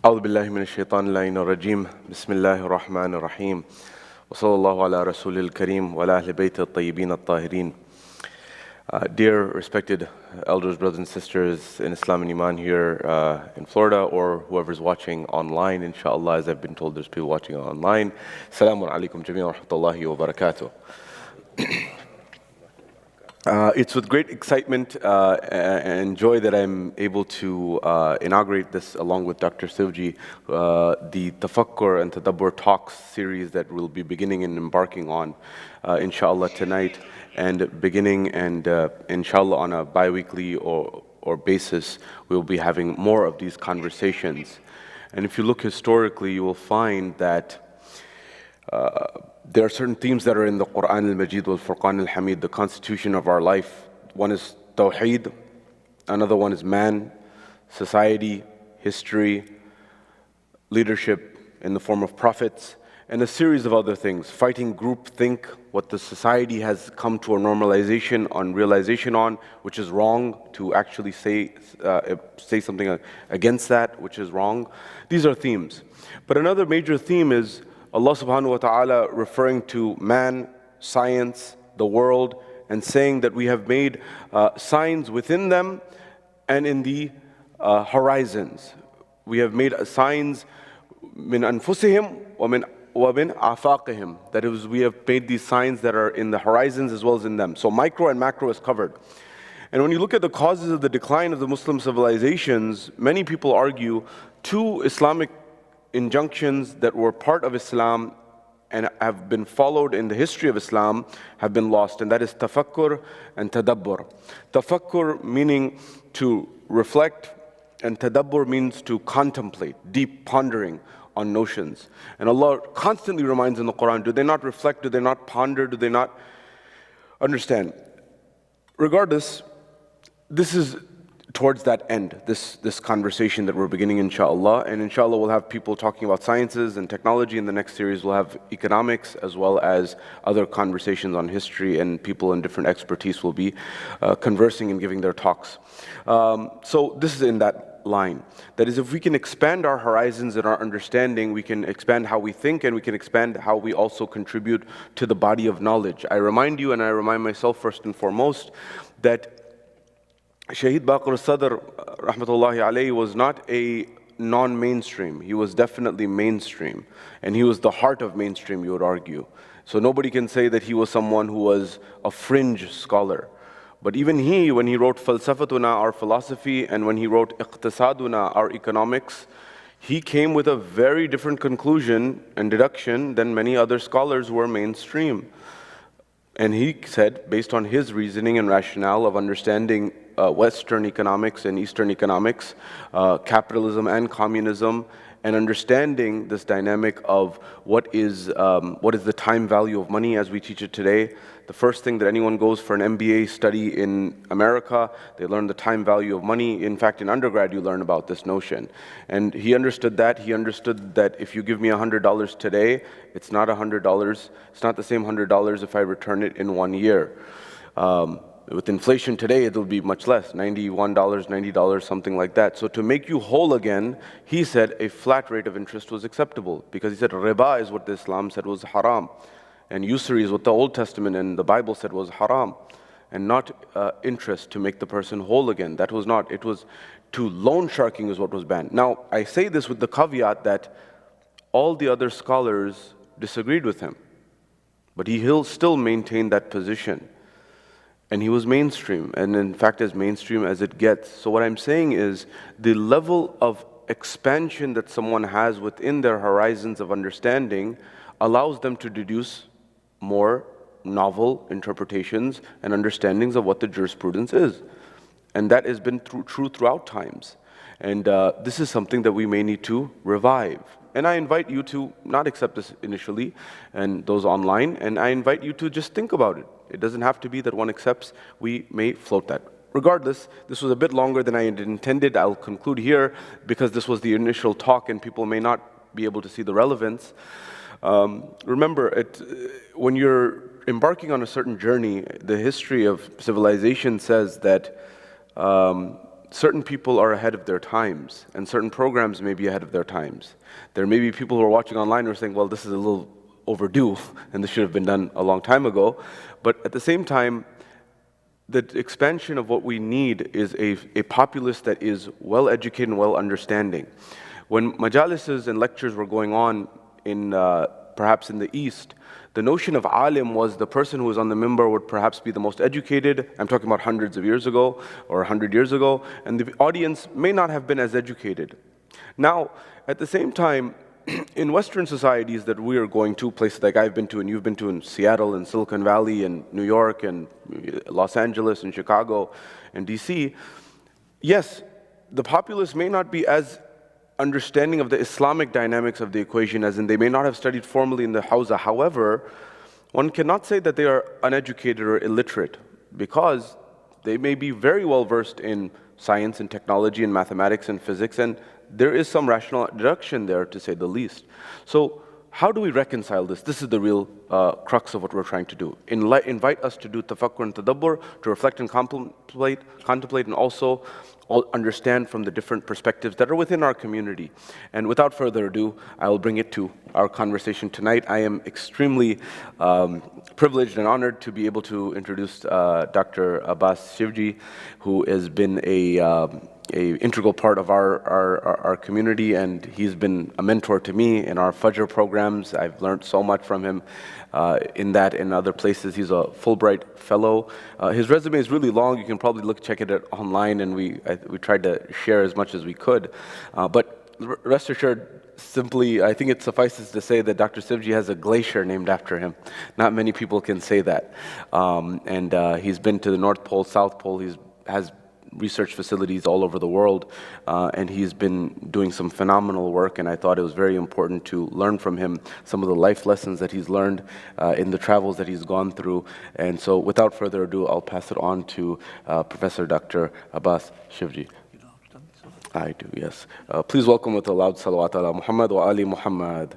أعوذ بالله من الشيطان اللعين الرجيم بسم الله الرحمن الرحيم وصلى الله على رسول الكريم وعلى أهل بيت الطيبين الطاهرين. Dear respected elders, brothers and sisters in Islam and Iman here in Florida, or whoever's watching online, inshallah, as I've been told there's people watching online. Assalamu alaikum jami'an wa rahmatullahi wa barakatuh. It's with great excitement and joy that I'm able to inaugurate this along with Dr. Shivjee, the Tafakkur and Tadabbur Talks series that we'll be beginning and embarking on, inshallah, tonight, and beginning and inshallah on a bi-weekly or basis, we'll be having more of these conversations. And if you look historically, you will find that there are certain themes that are in the Quran al-Majid wal Furqan al-Hamid, the constitution of our life. One is Tawheed, another one is man, society, history, leadership in the form of prophets, and a series of other things. Fighting groupthink, what the society has come to a normalization on realization on, which is wrong, to actually say something against that, which is wrong. These are themes. But another major theme is Allah subhanahu wa ta'ala referring to man, science, the world, and saying that we have made signs within them and in the horizons. We have made signs min anfusihim wa min afaqihim. That is, we have made these signs that are in the horizons as well as in them. So micro and macro is covered. And when you look at the causes of the decline of the Muslim civilizations, many people argue two Islamic injunctions that were part of Islam and have been followed in the history of Islam have been lost, and that is tafakkur and tadabbur. Tafakkur meaning to reflect, and tadabbur means to contemplate, deep pondering on notions. And Allah constantly reminds in the Quran, do they not reflect, do they not ponder, do they not understand? Regardless, this is towards that end, this conversation that we're beginning, inshallah. And inshallah, we'll have people talking about sciences and technology. In the next series, we'll have economics as well as other conversations on history, and people in different expertise will be conversing and giving their talks. So this is in that line. That is, if we can expand our horizons and our understanding, we can expand how we think, and we can expand how we also contribute to the body of knowledge. I remind you, and I remind myself first and foremost, that Shaheed Baqir al-Sadr, rahmatullahi alayhi, was not a non-mainstream. He was definitely mainstream. And he was the heart of mainstream, you would argue. So nobody can say that he was someone who was a fringe scholar. But even he, when he wrote Falsafatuna, our philosophy, and when he wrote Iqtisaduna, our economics, he came with a very different conclusion and deduction than many other scholars who were mainstream. And he said, based on his reasoning and rationale of understanding Western economics and Eastern economics, capitalism and communism, and understanding this dynamic of what is the time value of money as we teach it today. The first thing that anyone goes for an MBA study in America, they learn the time value of money. In fact, in undergrad, you learn about this notion. And he understood that. He understood that if you give me $100 today, it's not $100. It's not the same $100 if I return it in 1 year. With inflation today, it will be much less, $91, $90, something like that. So to make you whole again, he said a flat rate of interest was acceptable, because he said riba is what the Islam said was haram, and usury is what the Old Testament and the Bible said was haram, and not interest to make the person whole again. That was not. It was to loan sharking is what was banned. Now, I say this with the caveat that all the other scholars disagreed with him, but he'll still maintain that position. And he was mainstream, and in fact as mainstream as it gets. So what I'm saying is, the level of expansion that someone has within their horizons of understanding allows them to deduce more novel interpretations and understandings of what the jurisprudence is. And that has been true throughout times. And this is something that we may need to revive. And I invite you to not accept this initially, and those online, and I invite you to just think about it. It doesn't have to be that one accepts. We may float that. Regardless, this was a bit longer than I had intended. I'll conclude here because this was the initial talk and people may not be able to see the relevance. Remember, when you're embarking on a certain journey, the history of civilization says that certain people are ahead of their times, and certain programs may be ahead of their times. There may be people who are watching online who are saying, well, this is a little overdue, and this should have been done a long time ago. But at the same time, the expansion of what we need is a populace that is well educated and well understanding. When majalises and lectures were going on in perhaps in the East, the notion of alim was the person who was on the mimbar would perhaps be the most educated. I'm talking about hundreds of years ago or 100 years ago, and the audience may not have been as educated. Now, at the same time, in Western societies that we are going to, places like I've been to and you've been to in Seattle and Silicon Valley and New York and Los Angeles and Chicago and DC, yes, the populace may not be as understanding of the Islamic dynamics of the equation, as in they may not have studied formally in the Hawza. However, one cannot say that they are uneducated or illiterate, because they may be very well versed in science and technology and mathematics and physics, and there is some rational deduction there, to say the least. So how do we reconcile this? This is the real crux of what we're trying to do. Invite us to do tafakkur and tadabbur, to reflect and contemplate, and also understand from the different perspectives that are within our community. And without further ado, I will bring it to our conversation tonight. I am extremely privileged and honored to be able to introduce Dr. Abbas Shivjee, who has been a integral part of our community, and he's been a mentor to me in our Fajr programs. I've learned so much from him in that and other places. He's a Fulbright fellow. His resume is really long. You can probably check it online, and we tried to share as much as we could. But rest assured, simply, I think it suffices to say that Dr. Shivjee has a glacier named after him. Not many people can say that. He's been to the North Pole, South Pole. He has research facilities all over the world, and he's been doing some phenomenal work, and I thought it was very important to learn from him some of the life lessons that he's learned in the travels that he's gone through. And so without further ado, I'll pass it on to Professor Dr. Abbas Shivjee. I do, yes. Please welcome with a loud salawat ala Muhammad wa ali Muhammad.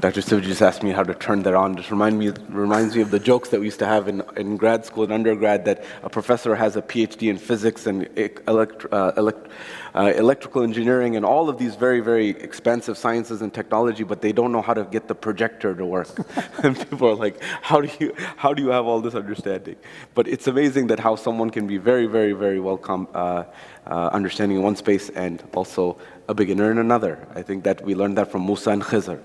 Dr. Shivjee just asked me how to turn that on. Just reminds me of the jokes that we used to have in grad school and undergrad, that a professor has a PhD in physics and electrical engineering and all of these very, very expensive sciences and technology, but they don't know how to get the projector to work. And people are like, how do you have all this understanding? But it's amazing that how someone can be very, very, very well understanding in one space and also a beginner in another. I think that we learned that from Musa and Khizr.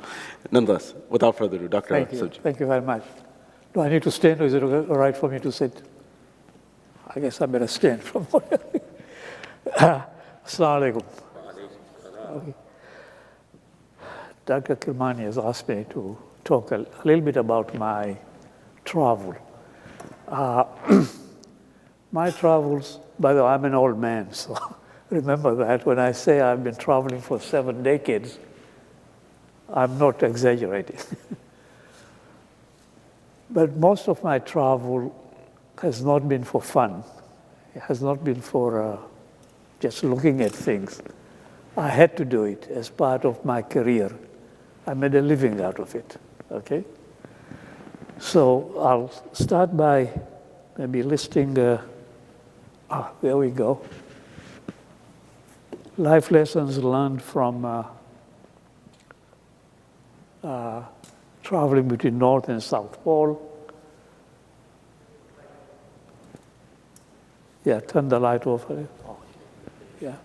Nonetheless, without further ado, Dr. Shivjee. Thank you very much. Do I need to stand, or is it all right for me to sit? I guess I better stand from Assalamu alaikum. Okay. Dr. Kirmani has asked me to talk a little bit about my travel. My travels, by the way, I'm an old man, so remember that when I say I've been traveling for 7 decades, I'm not exaggerating. But most of my travel has not been for fun. It has not been for just looking at things. I had to do it as part of my career. I made a living out of it, okay? So I'll start by maybe listing, there we go. Life lessons learned from traveling between North and South Pole. Yeah, turn the light off. Yeah.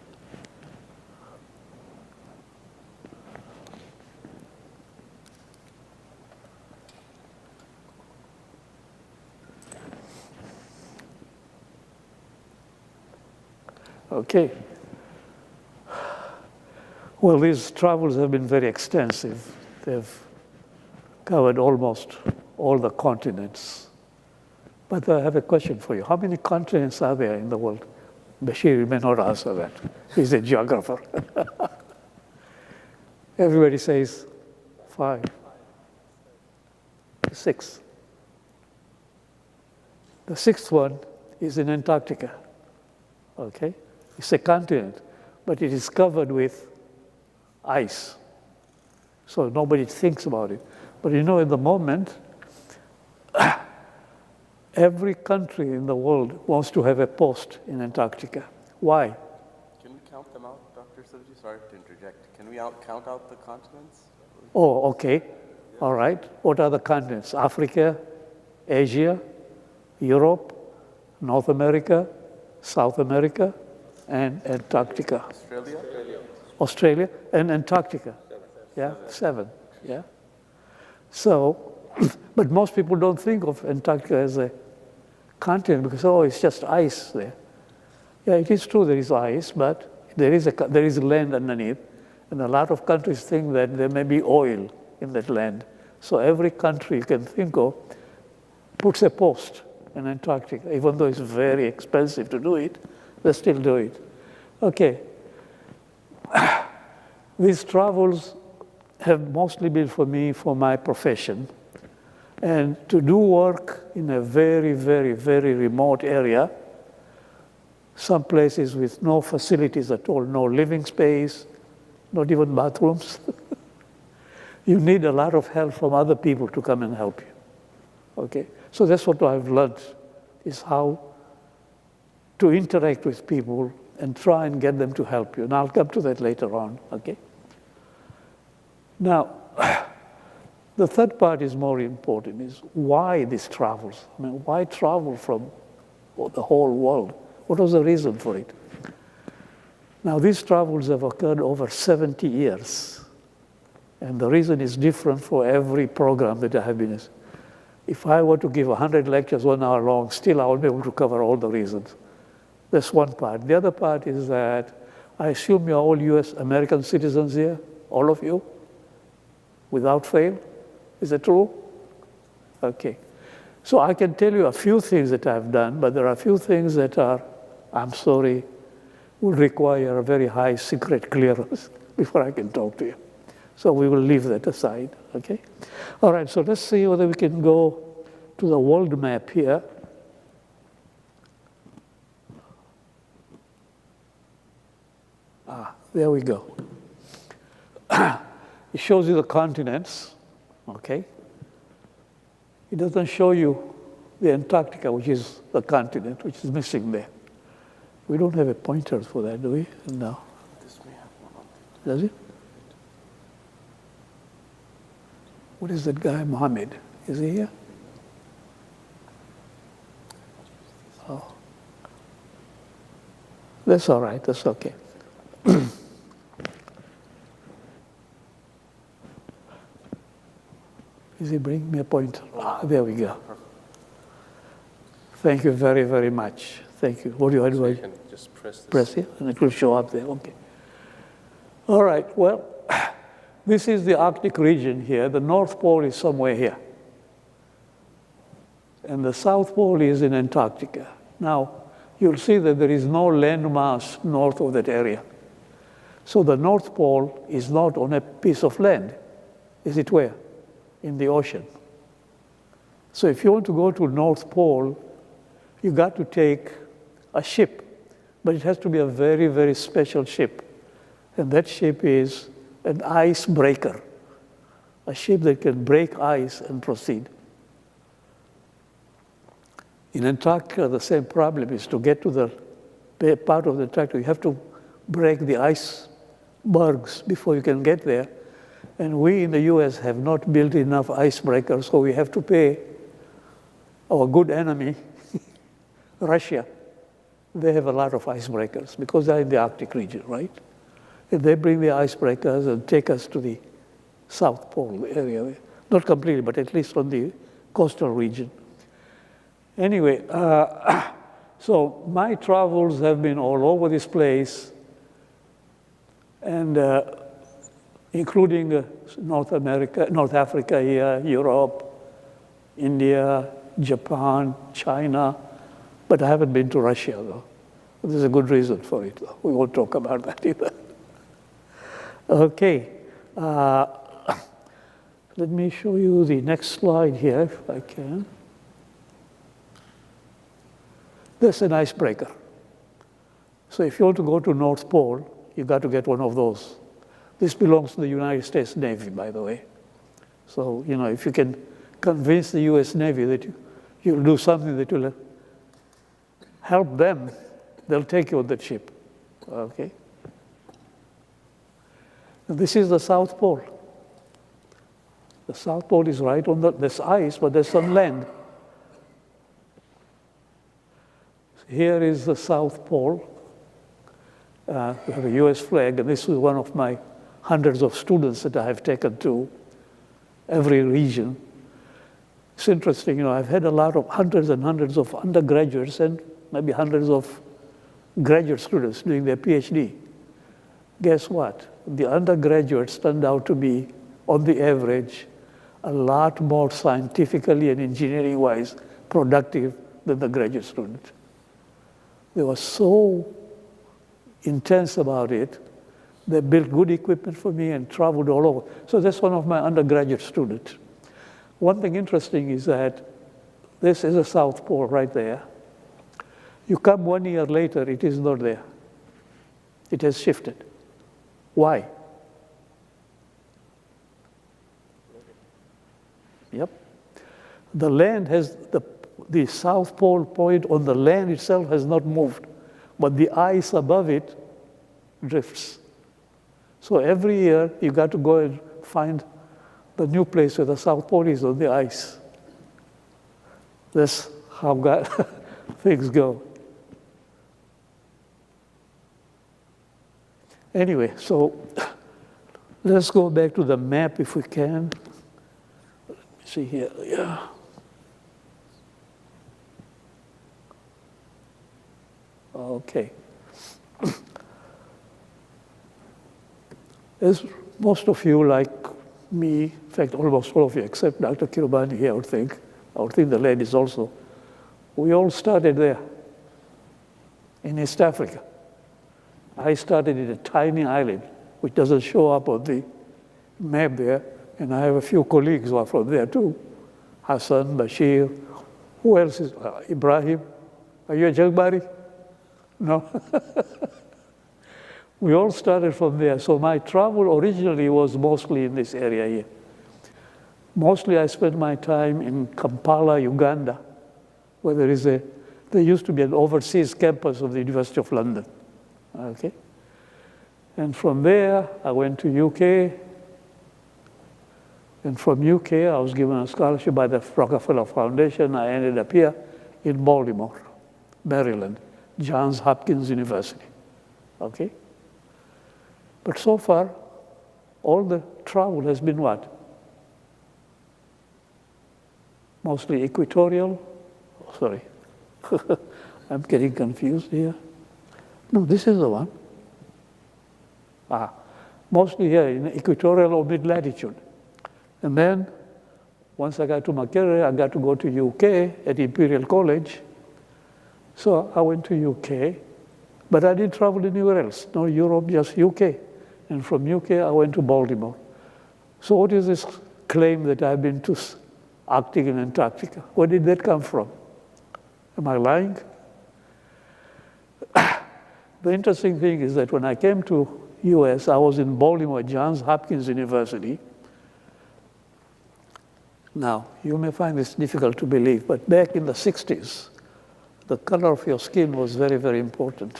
Okay. Well, these travels have been very extensive. They've covered almost all the continents. But I have a question for you. How many continents are there in the world? Bashir, you may not answer that. He's a geographer. Everybody says 5, 6. The 6th one is in Antarctica. Okay? It's a continent, but it is covered with ice. So nobody thinks about it. But you know, in the moment, every country in the world wants to have a post in Antarctica. Why? Can we count them out, Dr. Shivjee? Sorry to interject. Can we count out the continents? Oh, okay. All right. What are the continents? Africa, Asia, Europe, North America, South America, and Antarctica. Australia and Antarctica. Yeah, 7. Yeah. So, but most people don't think of Antarctica as a continent because, oh, it's just ice there. Yeah, it is true there is ice, but there is land underneath. And a lot of countries think that there may be oil in that land. So every country you can think of puts a post in Antarctica. Even though it's very expensive to do it, they still do it. Okay. These travels have mostly been for me for my profession. And to do work in a very, very, very remote area, some places with no facilities at all, no living space, not even bathrooms. You need a lot of help from other people to come and help you. Okay? So that's what I've learned, is how to interact with people and try and get them to help you. And I'll come to that later on, okay? Now, the third part is more important, is why these travels? I mean, why travel from the whole world? What was the reason for it? Now, these travels have occurred over 70 years. And the reason is different for every program that I have been in. If I were to give 100 lectures 1 hour long, still I won't be able to cover all the reasons. That's one part. The other part is that I assume you're all US American citizens here, all of you, without fail. Is that true? Okay. So I can tell you a few things that I've done, but there are a few things that are, I'm sorry, would require a very high secret clearance before I can talk to you. So we will leave that aside, okay? All right, so let's see whether we can go to the world map here. There we go. It shows you the continents, okay? It doesn't show you the Antarctica, which is the continent, which is missing there. We don't have a pointer for that, do we? No. Does it? What is that guy, Mohammed? Is he here? Oh. That's all right, that's okay. Is he bringing me a pointer? There we go. Thank you very, very much. Thank you. What do I do? You can just press this. Press here, and it will show up there. Okay. All right. Well, this is the Arctic region here. The North Pole is somewhere here. And the South Pole is in Antarctica. Now, you'll see that there is no landmass north of that area. So the North Pole is not on a piece of land. Is it where? In the ocean. So if you want to go to North Pole, you got to take a ship, but it has to be a very, very special ship. And that ship is an icebreaker, a ship that can break ice and proceed. In Antarctica, the same problem is to get to the part of the Antarctica, you have to break the icebergs before you can get there. And we in the US have not built enough icebreakers, so we have to pay our good enemy, Russia. They have a lot of icebreakers because they're in the Arctic region, right? And they bring the icebreakers and take us to the South Pole area. Not completely, but at least on the coastal region. Anyway, so my travels have been all over this place, and including North Africa here, Europe, India, Japan, China, but I haven't been to Russia, though. There's a good reason for it, though. We won't talk about that either. Okay. Let me show you the next slide here, if I can. There's an icebreaker. So if you want to go to North Pole, you got to get one of those. This belongs to the United States Navy, by the way. So, if you can convince the US Navy that You'll do something that will help them, they'll take you on the ship. Okay? And this is the South Pole. The South Pole is right on there's ice, but there's some land. Here is the South Pole. We have a US flag, and this is one of my hundreds of students that I have taken to every region. It's interesting, I've had a lot of hundreds and hundreds of undergraduates and maybe hundreds of graduate students doing their PhD. Guess what? The undergraduates turned out to be, on the average, a lot more scientifically and engineering-wise productive than the graduate student. They were so intense about it. They built good equipment for me and traveled all over. So that's one of my undergraduate students. One thing interesting is that this is a South Pole right there. You come 1 year later, it is not there. It has shifted. Why? Yep. The land has, the South Pole point on the land itself has not moved, but the ice above it drifts. So every year, you got to go and find the new place where the South Pole is on the ice. That's how things go. Anyway, so let's go back to the map if we can. Let me see here, yeah. Okay. As most of you, like me, in fact, almost all of you, except Dr. Kirubani here, I would think the ladies also, we all started there in East Africa. I started in a tiny island, which doesn't show up on the map there, and I have a few colleagues who are from there too. Hassan, Bashir, who else is, Ibrahim? Are you a Jagbari? No? We all started from there. So my travel originally was mostly in this area here. Mostly I spent my time in Kampala, Uganda, where there used to be an overseas campus of the University of London. Okay? And from there, I went to UK. And from UK, I was given a scholarship by the Rockefeller Foundation. I ended up here in Baltimore, Maryland, Johns Hopkins University. Okay? But so far, all the travel has been what? Mostly equatorial. Oh, sorry. I'm getting confused here. No, this is the one. Mostly here in equatorial or mid-latitude. And then, once I got to Makerere, I got to go to UK at Imperial College. So I went to UK, but I didn't travel anywhere else. No Europe, just UK. And from UK, I went to Baltimore. So what is this claim that I've been to Arctic and Antarctica? Where did that come from? Am I lying? The interesting thing is that when I came to US, I was in Baltimore, Johns Hopkins University. Now, you may find this difficult to believe, but back in the 60s, the color of your skin was very, very important.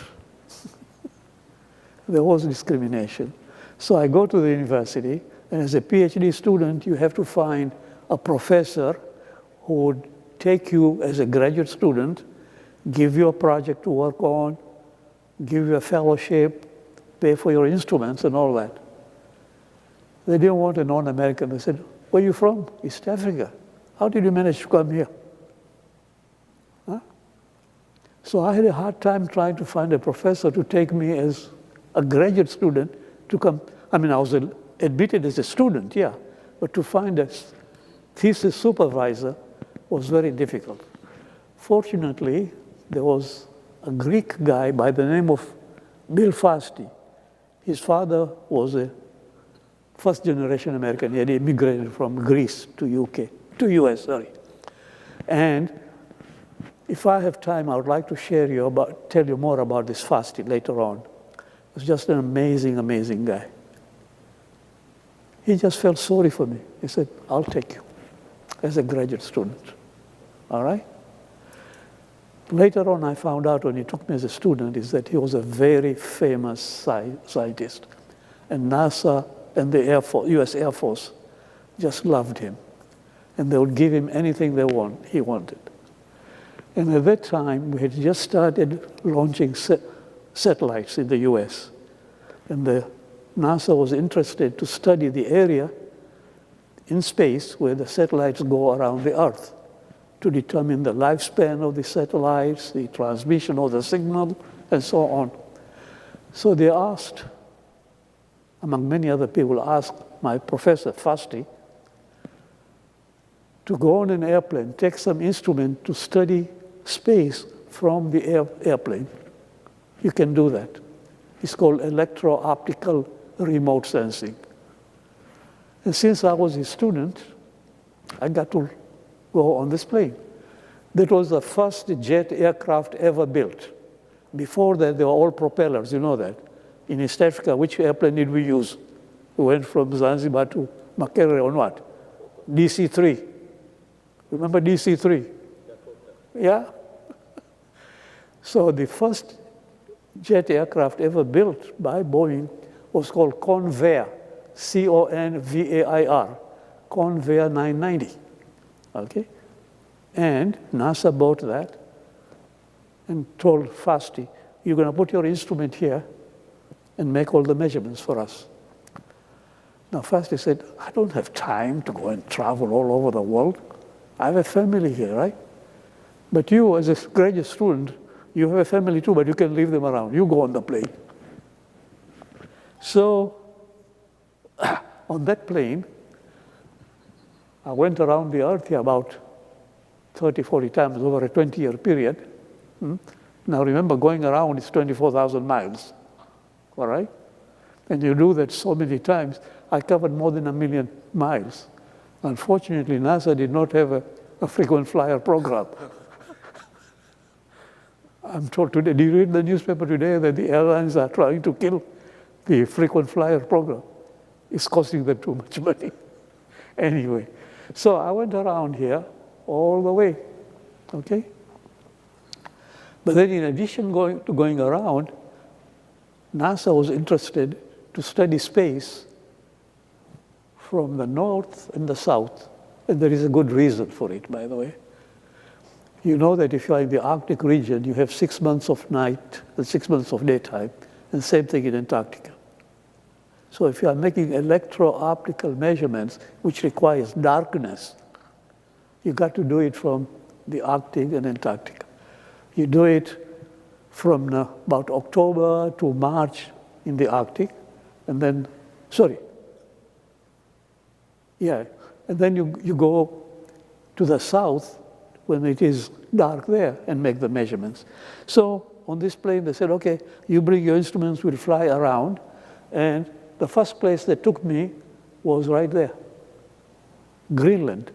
There was discrimination. So I go to the university, and as a PhD student, you have to find a professor who would take you as a graduate student, give you a project to work on, give you a fellowship, pay for your instruments and all that. They didn't want a non-American. They said, where are you from? East Africa. How did you manage to come here? Huh? So I had a hard time trying to find a professor to take me as a graduate student to come. I mean, I was admitted as a student, yeah, but to find a thesis supervisor was very difficult. Fortunately, there was a Greek guy by the name of Bill Fasti. His father was a first-generation American. He had immigrated from Greece to US, sorry. And if I have time, I would like to tell you more about this Fasti later on. He was just an amazing, amazing guy. He just felt sorry for me. He said, I'll take you as a graduate student. all right? Later on, I found out when he took me as a student is that he was a very famous scientist. And NASA and the Air Force, US Air Force just loved him. And they would give him anything he wanted. And at that time, we had just started launching satellites in the US. And NASA was interested to study the area in space where the satellites go around the Earth to determine the lifespan of the satellites, the transmission of the signal, and so on. So they asked, among many other people, asked my professor, Fasti, to go on an airplane, take some instrument to study space from the airplane. You can do that. It's called electro-optical remote sensing. And since I was a student, I got to go on this plane. That was the first jet aircraft ever built. Before that, they were all propellers, you know that. In East Africa, which airplane did we use? We went from Zanzibar to Makerere on what? DC-3. Remember DC-3? Yeah? So the first jet aircraft ever built by Boeing was called Convair, C-O-N-V-A-I-R, Convair 990. Okay? And NASA bought that and told Fasti, you're going to put your instrument here and make all the measurements for us. Now Fasti said, I don't have time to go and travel all over the world. I have a family here, right? But you, as a graduate student, you have a family too, but you can leave them around. You go on the plane. So on that plane, I went around the Earth here about 30, 40 times over a 20-year period. Now remember, going around is 24,000 miles, all right? And you do that so many times. I covered more than 1 million miles. Unfortunately, NASA did not have a frequent flyer program. I'm told today, do you read the newspaper today that the airlines are trying to kill the frequent flyer program? It's costing them too much money. Anyway, so I went around here all the way, okay? But then in addition to going around, NASA was interested to study space from the north and the south. And there is a good reason for it, by the way. You know that if you're in the Arctic region, you have 6 months of night and 6 months of daytime, and same thing in Antarctica. So if you are making electro-optical measurements, which requires darkness, you got to do it from the Arctic and Antarctica. You do it from about October to March in the Arctic, and then, and then you go to the south when it is dark there and make the measurements. So on this plane, they said, okay, you bring your instruments, we'll fly around, and the first place they took me was right there, Greenland.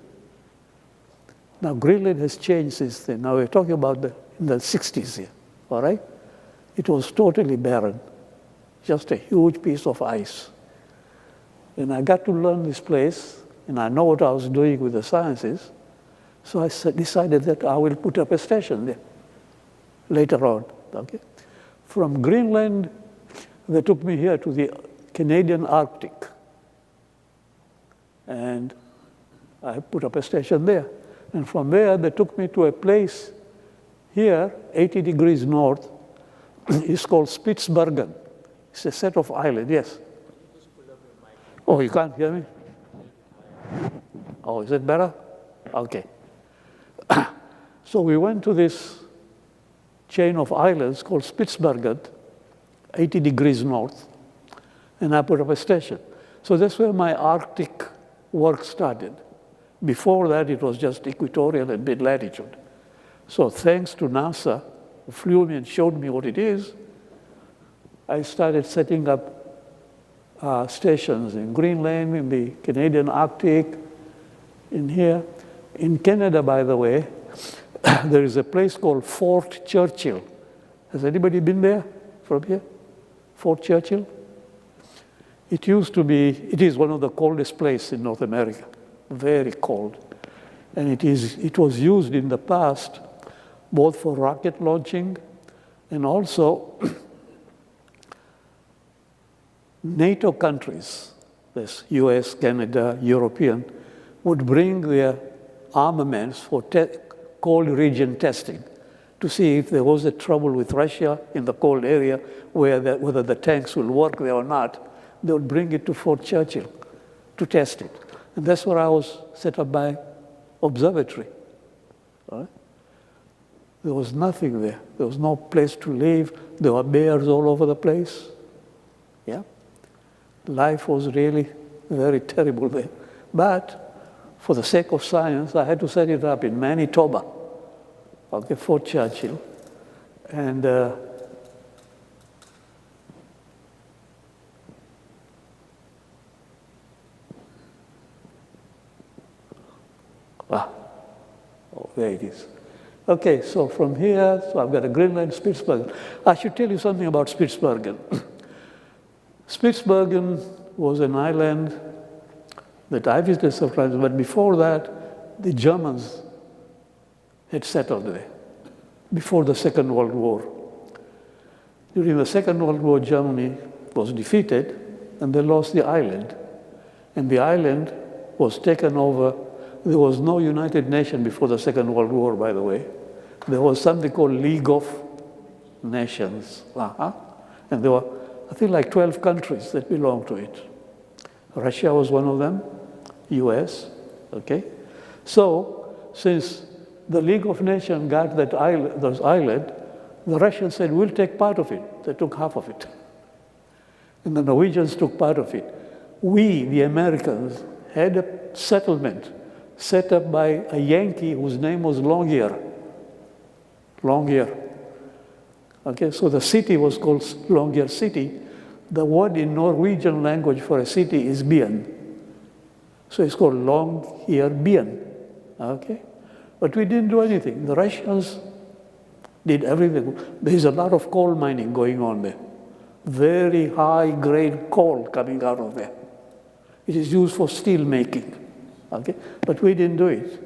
Now, Greenland has changed since then. Now, we're talking about in the 60s here, all right? It was totally barren, just a huge piece of ice. And I got to learn this place, and I know what I was doing with the sciences, so I decided that I will put up a station there later on, okay? From Greenland, they took me here to the Canadian Arctic. And I put up a station there. And from there, they took me to a place here, 80 degrees north. It's called Spitsbergen. It's a set of islands, yes. Oh, you can't hear me? Oh, is it better? Okay. So we went to this chain of islands called Spitsbergen, 80 degrees north, and I put up a station. So that's where my Arctic work started. Before that, it was just equatorial and mid-latitude. So thanks to NASA, who flew me and showed me what it is, I started setting up stations in Greenland, in the Canadian Arctic, in here. In Canada, by the way, there is a place called Fort Churchill. Has anybody been there from here? Fort Churchill? It is one of the coldest places in North America, very cold. And it was used in the past both for rocket launching and also NATO countries, this US, Canada, European, would bring their armaments for cold region testing to see if there was a trouble with Russia in the cold area, whether the tanks will work there or not. They would bring it to Fort Churchill to test it. And that's where I was set up my observatory. Right? There was nothing there. There was no place to live. There were bears all over the place. Yeah. Life was really very terrible there. But for the sake of science, I had to set it up in Manitoba, okay, Fort Churchill. And there it is. Okay, so from here, so I've got a Greenland, Spitsbergen. I should tell you something about Spitsbergen. Spitsbergen was an island that I visited several times, but before that, the Germans had settled there, before the Second World War. During the Second World War, Germany was defeated, and they lost the island. And the island was taken over. There was no United Nations before the Second World War, by the way. There was something called League of Nations. And there were, I think, like 12 countries that belonged to it. Russia was one of them, US, okay? So, since the League of Nations got that those island, the Russians said, we'll take part of it. They took half of it. And the Norwegians took part of it. We, the Americans, had a settlement set up by a Yankee whose name was Longyear. Longyear. Okay, so the city was called Longyear City. The word in Norwegian language for a city is Bien. So it's called Longyear Bien. Okay? But we didn't do anything. The Russians did everything. There's a lot of coal mining going on there. Very high-grade coal coming out of there. It is used for steel making. Okay? But we didn't do it.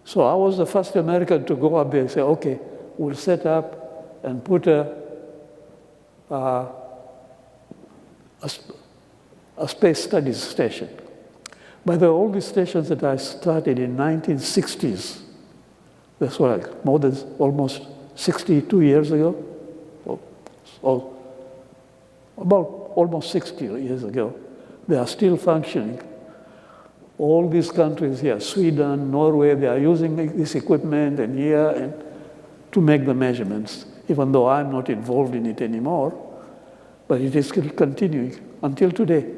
So I was the first American to go up there and say, okay, we'll set up and put a space studies station. By the way, all these stations that I started in 1960s, that's what, more than almost 62 years ago, or about almost 60 years ago, they are still functioning. All these countries here, Sweden, Norway, they are using this equipment and here and to make the measurements, even though I'm not involved in it anymore, but it is still continuing until today.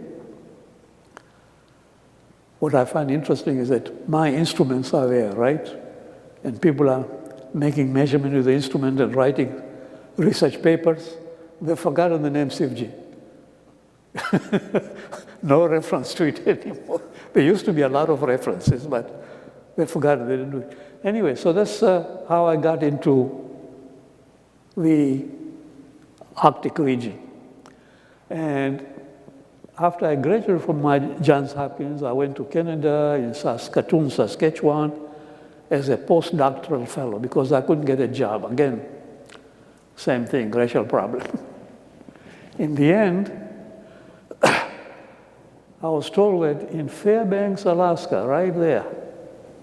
What I find interesting is that my instruments are there, right? And people are making measurement with the instrument and writing research papers. They've forgotten the name Shivjee. No reference to it anymore. There used to be a lot of references, but they forgot, they didn't do it. Anyway, so that's how I got into the Arctic region. And after I graduated from my Johns Hopkins, I went to Canada in Saskatoon, Saskatchewan, as a postdoctoral fellow because I couldn't get a job. Again, same thing, racial problem. In the end, I was told that in Fairbanks, Alaska, right there,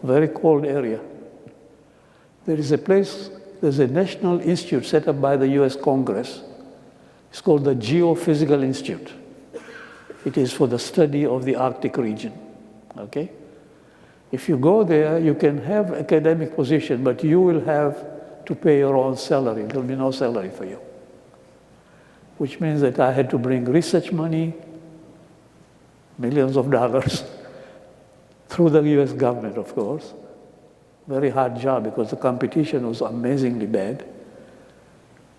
very cold area, there is a place, there's a national institute set up by the US Congress. It's called the Geophysical Institute. It is for the study of the Arctic region, okay? If you go there, you can have academic position, but you will have to pay your own salary. There will be no salary for you. Which means that I had to bring research money, millions of dollars, through the US government, of course. Very hard job because the competition was amazingly bad.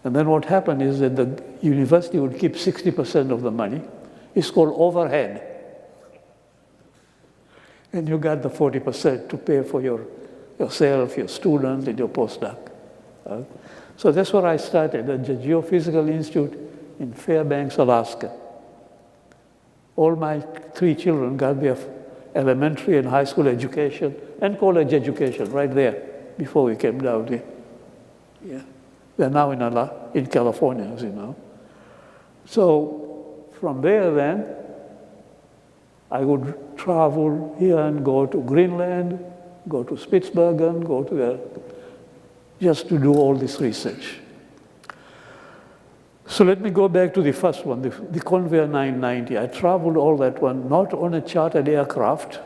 And then what happened is that the university would keep 60% of the money. It's called overhead. And you got the 40% to pay for yourself, your student, and your postdoc. So that's where I started, at the Geophysical Institute in Fairbanks, Alaska. All my 3 children got there elementary and high school education and college education right there before we came down here. Yeah. They're now in California, as you know. So from there then, I would travel here and go to Greenland, go to Spitsbergen, go to there, just to do all this research. So let me go back to the first one, the Convair 990. I traveled all that one, not on a chartered aircraft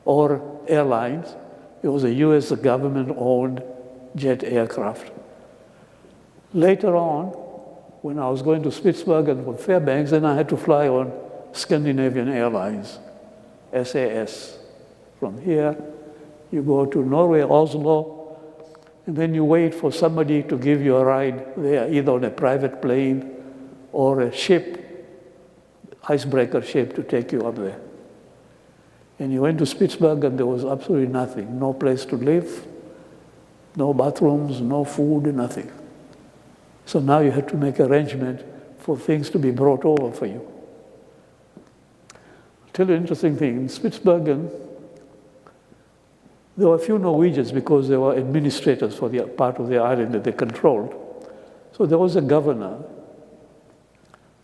or airlines. It was a US government-owned jet aircraft. Later on, when I was going to Spitsbergen from Fairbanks, then I had to fly on Scandinavian Airlines, SAS. From here, you go to Norway, Oslo, and then you wait for somebody to give you a ride there, either on a private plane or a ship, icebreaker ship, to take you up there. And you went to Spitsbergen, there was absolutely nothing. No place to live, no bathrooms, no food, nothing. So now you had to make arrangement for things to be brought over for you. I'll tell you an interesting thing. In Spitsbergen, there were a few Norwegians because they were administrators for the part of the island that they controlled. So there was a governor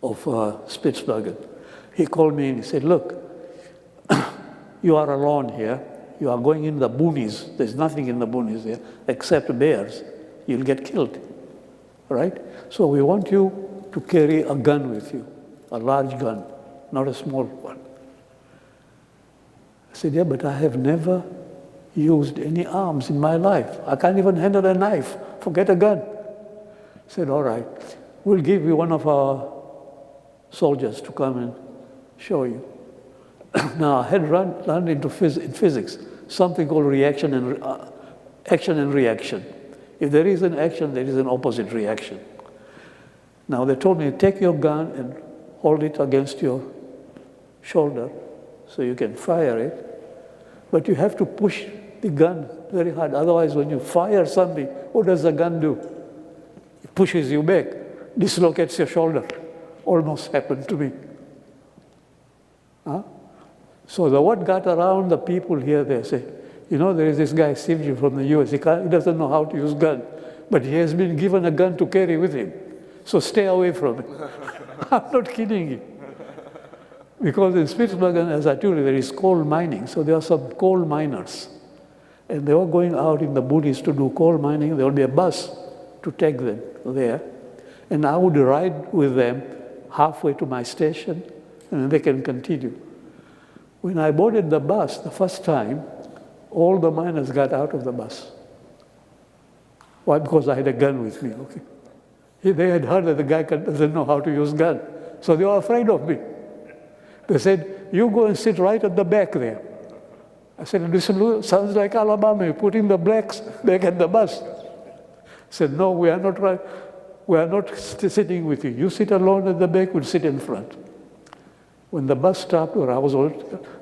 of Spitsbergen. He called me and he said, look, you are alone here. You are going in the boonies. There's nothing in the boonies there except bears. You'll get killed, right? So we want you to carry a gun with you, a large gun, not a small one. I said, yeah, but I have never used any arms in my life. I can't even handle a knife, forget a gun. I said, all right, we'll give you one of our soldiers to come and show you. Now, I had learned into physics something called action and reaction. If there is an action, there is an opposite reaction. Now, they told me, take your gun and hold it against your shoulder so you can fire it. But you have to push the gun very hard. Otherwise, when you fire something, what does the gun do? It pushes you back, dislocates your shoulder. Almost happened to me. Huh? So the word got around the people here, they say, you know, there is this guy, Shivjee from the US, he doesn't know how to use gun, but he has been given a gun to carry with him. So stay away from it. I'm not kidding you. Because in Spitsbergen, as I told you, there is coal mining, so there are some coal miners. And they were going out in the boonies to do coal mining. There will be a bus to take them there. And I would ride with them halfway to my station, and then they can continue. When I boarded the bus the first time, all the miners got out of the bus. Why? Because I had a gun with me, okay? They had heard that the guy doesn't know how to use gun. So they were afraid of me. They said, you go and sit right at the back there. I said, listen, sounds like Alabama. You're putting the blacks back at the bus. I said, no, we are not right. We are not sitting with you. You sit alone at the back, we'll sit in front. When the bus stopped, or I was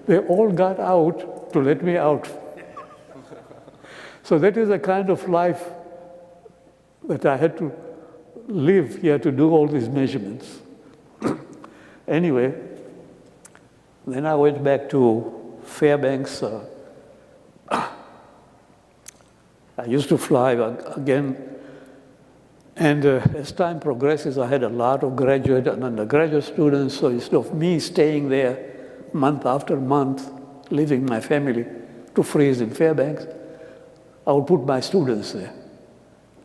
they all got out to let me out. So that is the kind of life that I had to live here to do all these measurements. Anyway, then I went back to Fairbanks. I used to fly again. And as time progresses, I had a lot of graduate and undergraduate students. So instead of me staying there month after month, leaving my family to freeze in Fairbanks, I would put my students there.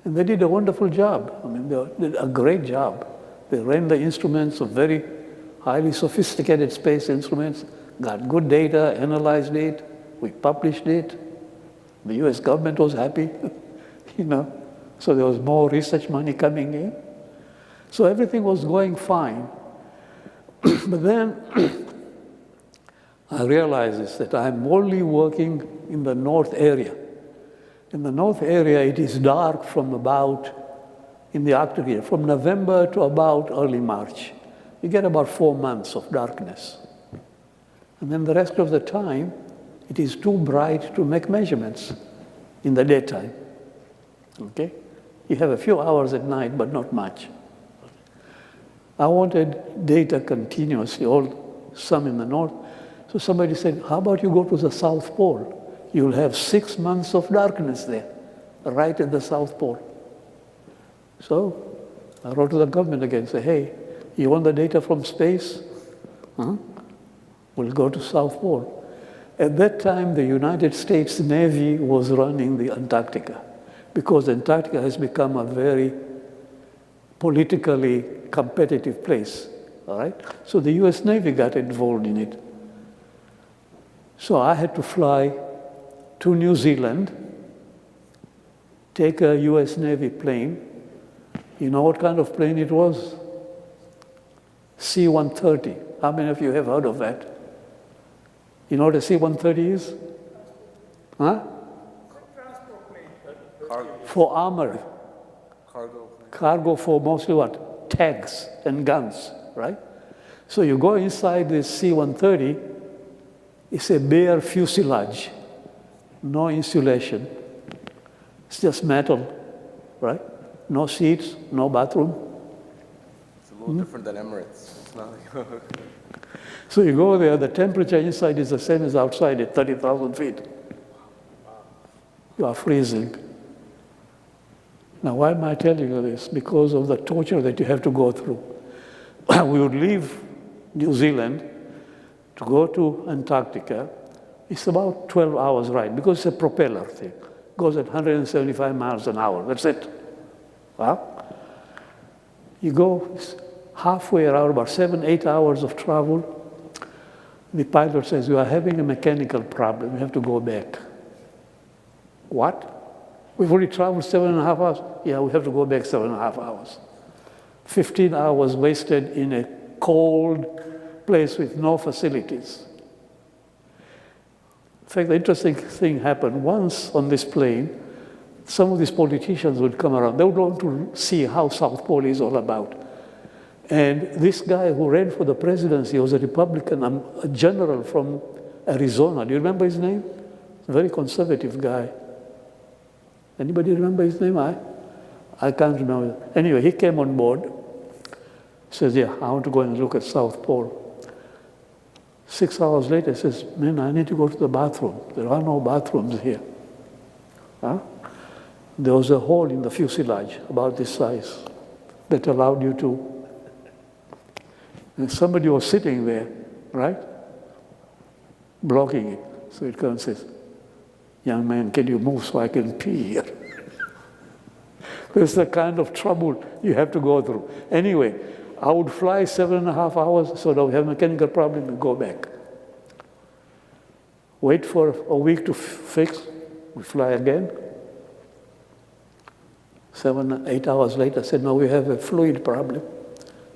And they did a wonderful job. I mean, they did a great job. They ran the instruments of very highly sophisticated space instruments, got good data, analyzed it, we published it. The US government was happy, you know. So there was more research money coming in. So everything was going fine. But then I realized this, that I'm only working in the north area. In the north area, it is dark from about, in the Arctic area, from November to about early March. You get about 4 months of darkness. And then the rest of the time, it is too bright to make measurements in the daytime. Okay? You have a few hours at night, but not much. I wanted data continuously, some in the north. So somebody said, how about you go to the South Pole? You'll have 6 months of darkness there, right at the South Pole. So I wrote to the government again, say, hey, you want the data from space? Huh? We'll go to South Pole. At that time, the United States Navy was running the Antarctica, because Antarctica has become a very politically competitive place, all right? So the US Navy got involved in it. So I had to fly to New Zealand, take a US Navy plane. You know what kind of plane it was? C-130. How many of you have heard of that? You know what a C-130 is? Huh? For armor. Cargo for mostly what? Tanks and guns, right? So you go inside this C-130, it's a bare fuselage, no insulation. It's just metal, right? No seats, no bathroom. It's a little different than Emirates. It's not like So you go there, the temperature inside is the same as outside at 30,000 feet. You are freezing. Now, why am I telling you this? Because of the torture that you have to go through. We would leave New Zealand to go to Antarctica. It's about 12 hours ride, because it's a propeller thing. It goes at 175 miles an hour. That's it. Well, you go halfway around, about 7-8 hours of travel. The pilot says, you are having a mechanical problem. You have to go back. What? We've already traveled 7.5 hours. Yeah, we have to go back 7.5 hours. 15 hours wasted in a cold place with no facilities. In fact, the interesting thing happened once on this plane. Some of these politicians would come around. They would want to see how South Pole is all about. And this guy who ran for the presidency was a Republican, a general from Arizona. Do you remember his name? A very conservative guy. Anybody remember his name? I can't remember. Anyway, he came on board. He says, yeah, I want to go and look at South Pole. 6 hours later, he says, man, I need to go to the bathroom. There are no bathrooms here. Huh? There was a hole in the fuselage about this size that allowed you to. And somebody was sitting there, right? Blocking it. So it comes and says, young man, can you move so I can pee here? That's the kind of trouble you have to go through. Anyway, I would fly 7.5 hours so that we have a mechanical problem and go back. Wait for a week to fix, we fly again. 7-8 hours later, I said, no, we have a fluid problem.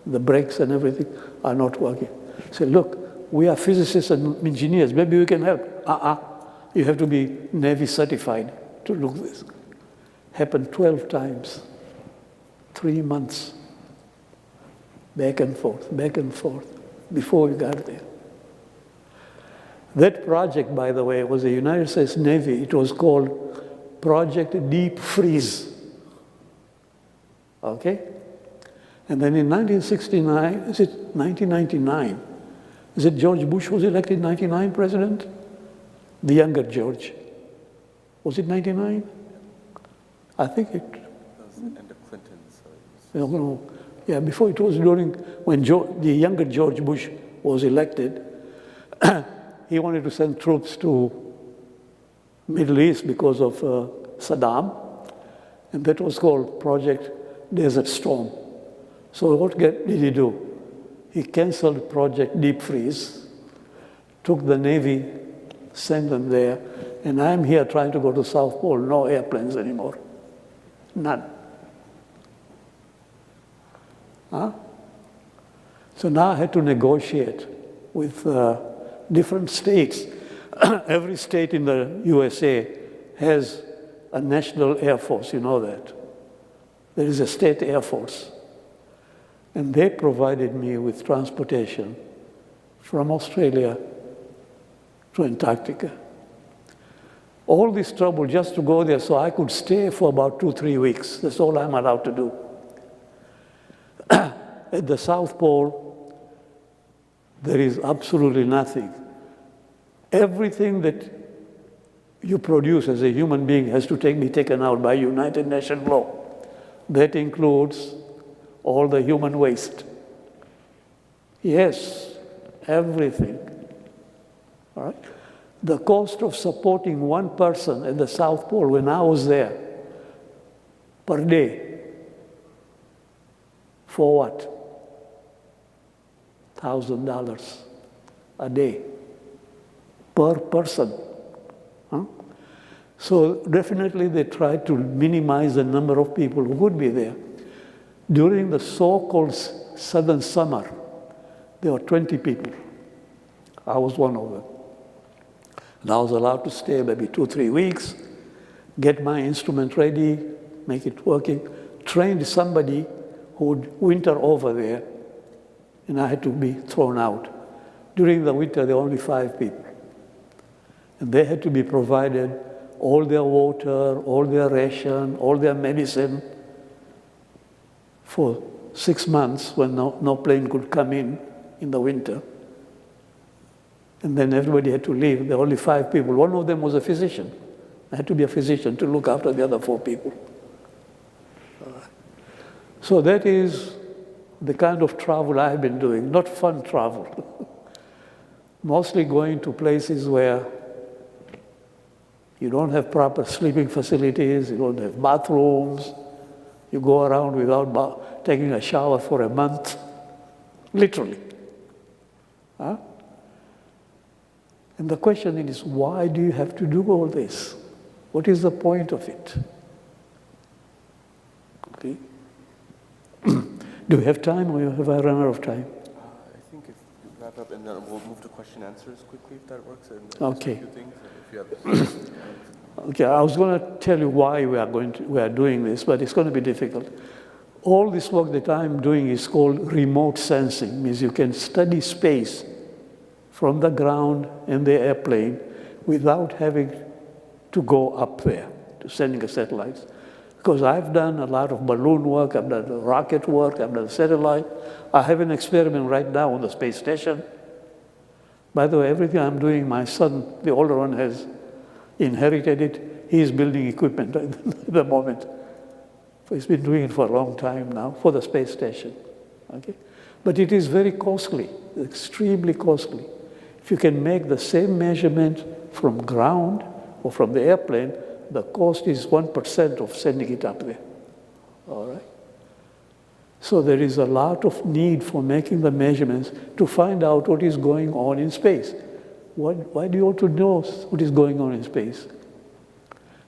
The brakes and everything are not working. I said, look, we are physicists and engineers. Maybe we can help. You have to be Navy certified to look at this. Happened 12 times, 3 months, back and forth, before we got there. That project, by the way, was the United States Navy. It was called Project Deep Freeze. Okay? And then in 1969, is it 1999? Is it George Bush was elected in 99 president? The younger George. Was it 99? I think it. That was the end of Clinton's. No, yeah, before it was during when the younger George Bush was elected. He wanted to send troops to Middle East because of Saddam, and that was called Project Desert Storm. So what did he do? He canceled Project Deep Freeze, took the Navy, sent them there, and I'm here trying to go to South Pole, no airplanes anymore. None. Huh? So now I had to negotiate with different states. Every state in the USA has a national air force, you know that. There is a state air force. And they provided me with transportation from Australia to Antarctica. All this trouble just to go there so I could stay for about 2-3 weeks. That's all I'm allowed to do. At the South Pole, there is absolutely nothing. Everything that you produce as a human being has to be taken out by United Nations law. That includes all the human waste. Yes, everything. All right? The cost of supporting one person at the South Pole when I was there per day, for what? $1,000 a day per person. Huh? So definitely they tried to minimize the number of people who would be there. During the so-called southern summer, there were 20 people. I was one of them. And I was allowed to stay maybe 2-3 weeks, get my instrument ready, make it working, trained somebody who would winter over there, and I had to be thrown out. During the winter, there were only 5 people. And they had to be provided all their water, all their ration, all their medicine for 6 months when no plane could come in the winter. And then everybody had to leave. There were only 5 people. One of them was a physician. I had to be a physician to look after the other 4 people. So that is the kind of travel I've been doing, not fun travel. Mostly going to places where you don't have proper sleeping facilities, you don't have bathrooms, you go around without taking a shower for a month, literally. Huh? And the question is, why do you have to do all this? What is the point of it? Okay. Do we have time, or have I run out of time? I think if you wrap up, and then we'll move to question answers quickly, if that works. And Okay. A few things, if you have Okay, I was going to tell you why we are doing this, but it's going to be difficult. All this work that I'm doing is called remote sensing, means you can study space from the ground in the airplane without having to go up there to sending a satellites. Because I've done a lot of balloon work, I've done rocket work, I've done satellite. I have an experiment right now on the space station. By the way, everything I'm doing, my son, the older one, has inherited it. He's building equipment at the moment. He's been doing it for a long time now for the space station. Okay? But it is very costly, extremely costly. If you can make the same measurement from ground or from the airplane, the cost is 1% of sending it up there. All right? So there is a lot of need for making the measurements to find out what is going on in space. Why do you want to know what is going on in space?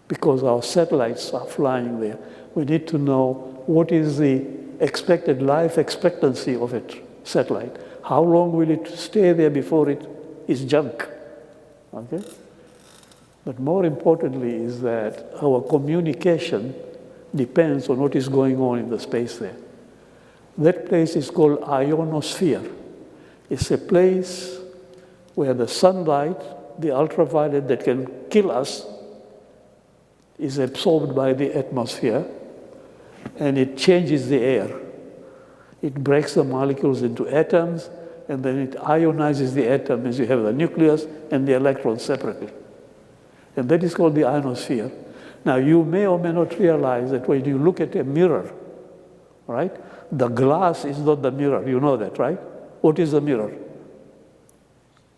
Because our satellites are flying there. We need to know what is the expected life expectancy of a satellite. How long will it stay there before it is junk? Okay? But more importantly is that our communication depends on what is going on in the space there. That place is called ionosphere. It's a place where the sunlight, the ultraviolet that can kill us, is absorbed by the atmosphere, and it changes the air. It breaks the molecules into atoms, and then it ionizes the atom as you have the nucleus and the electrons separately. And that is called the ionosphere. Now, you may or may not realize that when you look at a mirror, right, the glass is not the mirror. You know that, right? What is the mirror?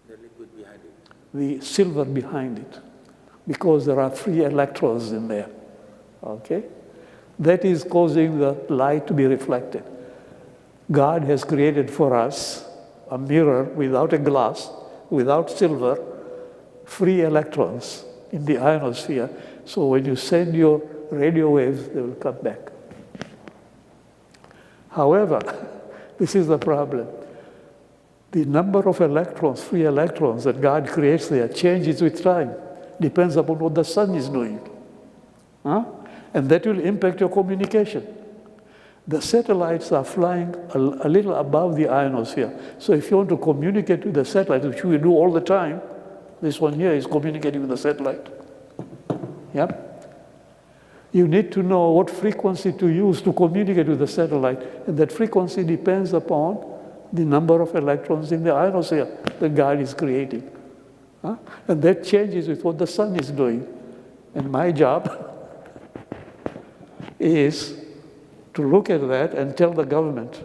The liquid behind it. The silver behind it, because there are free electrons in there. Okay? That is causing the light to be reflected. God has created for us a mirror without a glass, without silver, free electrons in the ionosphere. So when you send your radio waves, they will come back. However, this is the problem. The number of electrons, free electrons that God creates there changes with time. Depends upon what the sun is doing. Huh? And that will impact your communication. The satellites are flying a little above the ionosphere. So if you want to communicate with the satellite, which we do all the time, this one here is communicating with the satellite. Yeah? You need to know what frequency to use to communicate with the satellite. And that frequency depends upon the number of electrons in the ionosphere that God is creating. Huh? And that changes with what the sun is doing. And my job is to look at that and tell the government,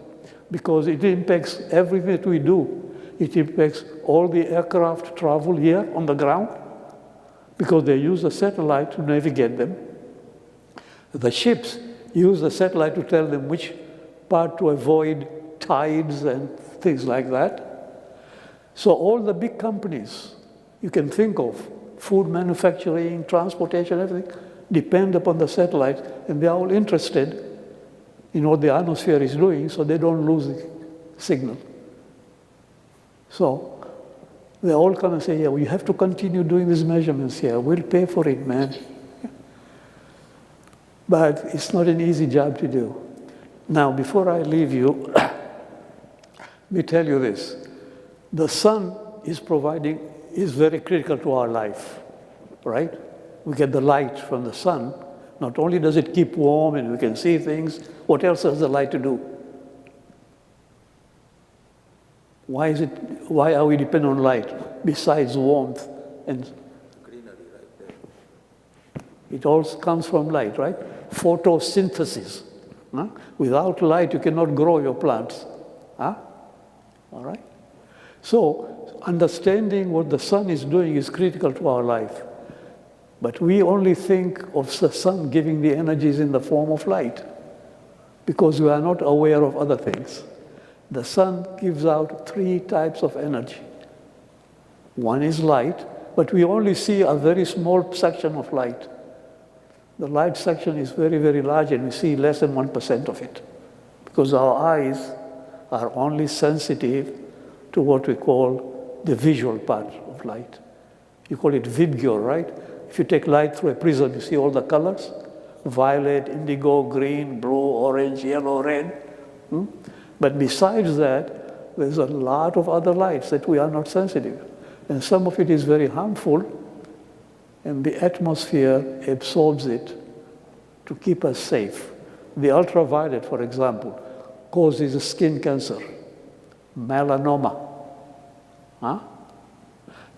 because it impacts everything that we do. It impacts all the aircraft travel here on the ground, because they use a satellite to navigate them. The ships use the satellite to tell them which part to avoid tides and things like that. So all the big companies you can think of, food manufacturing, transportation, everything, depend upon the satellite, and they're all interested in what the ionosphere is doing so they don't lose the signal. So they all come and say, yeah, we have to continue doing these measurements here. We'll pay for it, man. But it's not an easy job to do. Now, before I leave you, let me tell you this. The sun is very critical to our life, right? We get the light from the sun. Not only does it keep warm and we can see things, what else has the light to do? Why are we dependent on light besides warmth and Greenery right there. it all comes from light, right? Photosynthesis. Huh? Without light, you cannot grow your plants. Huh? All right? So, understanding what the sun is doing is critical to our life. But we only think of the sun giving the energies in the form of light because we are not aware of other things. The sun gives out 3 types of energy. One is light, but we only see a very small section of light. The light section is very, very large, and we see less than 1% of it because our eyes are only sensitive to what we call the visual part of light. You call it Vibgyor, right? If you take light through a prism, you see all the colors: violet, indigo, green, blue, orange, yellow, red. But besides that, there's a lot of other lights that we are not sensitive. And some of it is very harmful, and the atmosphere absorbs it to keep us safe. The ultraviolet, for example, causes skin cancer, melanoma. Huh?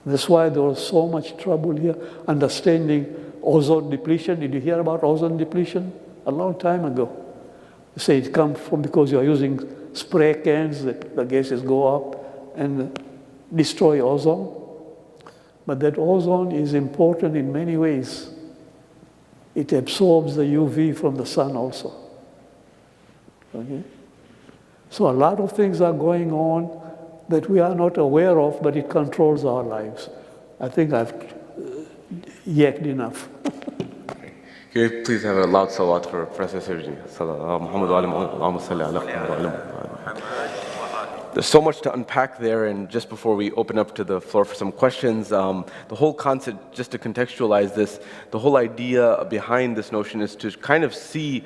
That's why there was so much trouble here understanding ozone depletion. Did you hear about ozone depletion? A long time ago. They say it comes from because you are using spray cans, the gases go up and destroy ozone. But that ozone is important in many ways. It absorbs the UV from the sun also. Okay? So a lot of things are going on that we are not aware of, but it controls our lives. I think I've yacked enough. Can you please have a loud salawat for Professor Shivjee? Muhammad wa alihi. There's so much to unpack there, and just before we open up to the floor for some questions, the whole concept, just to contextualize this, the whole idea behind this notion is to kind of see,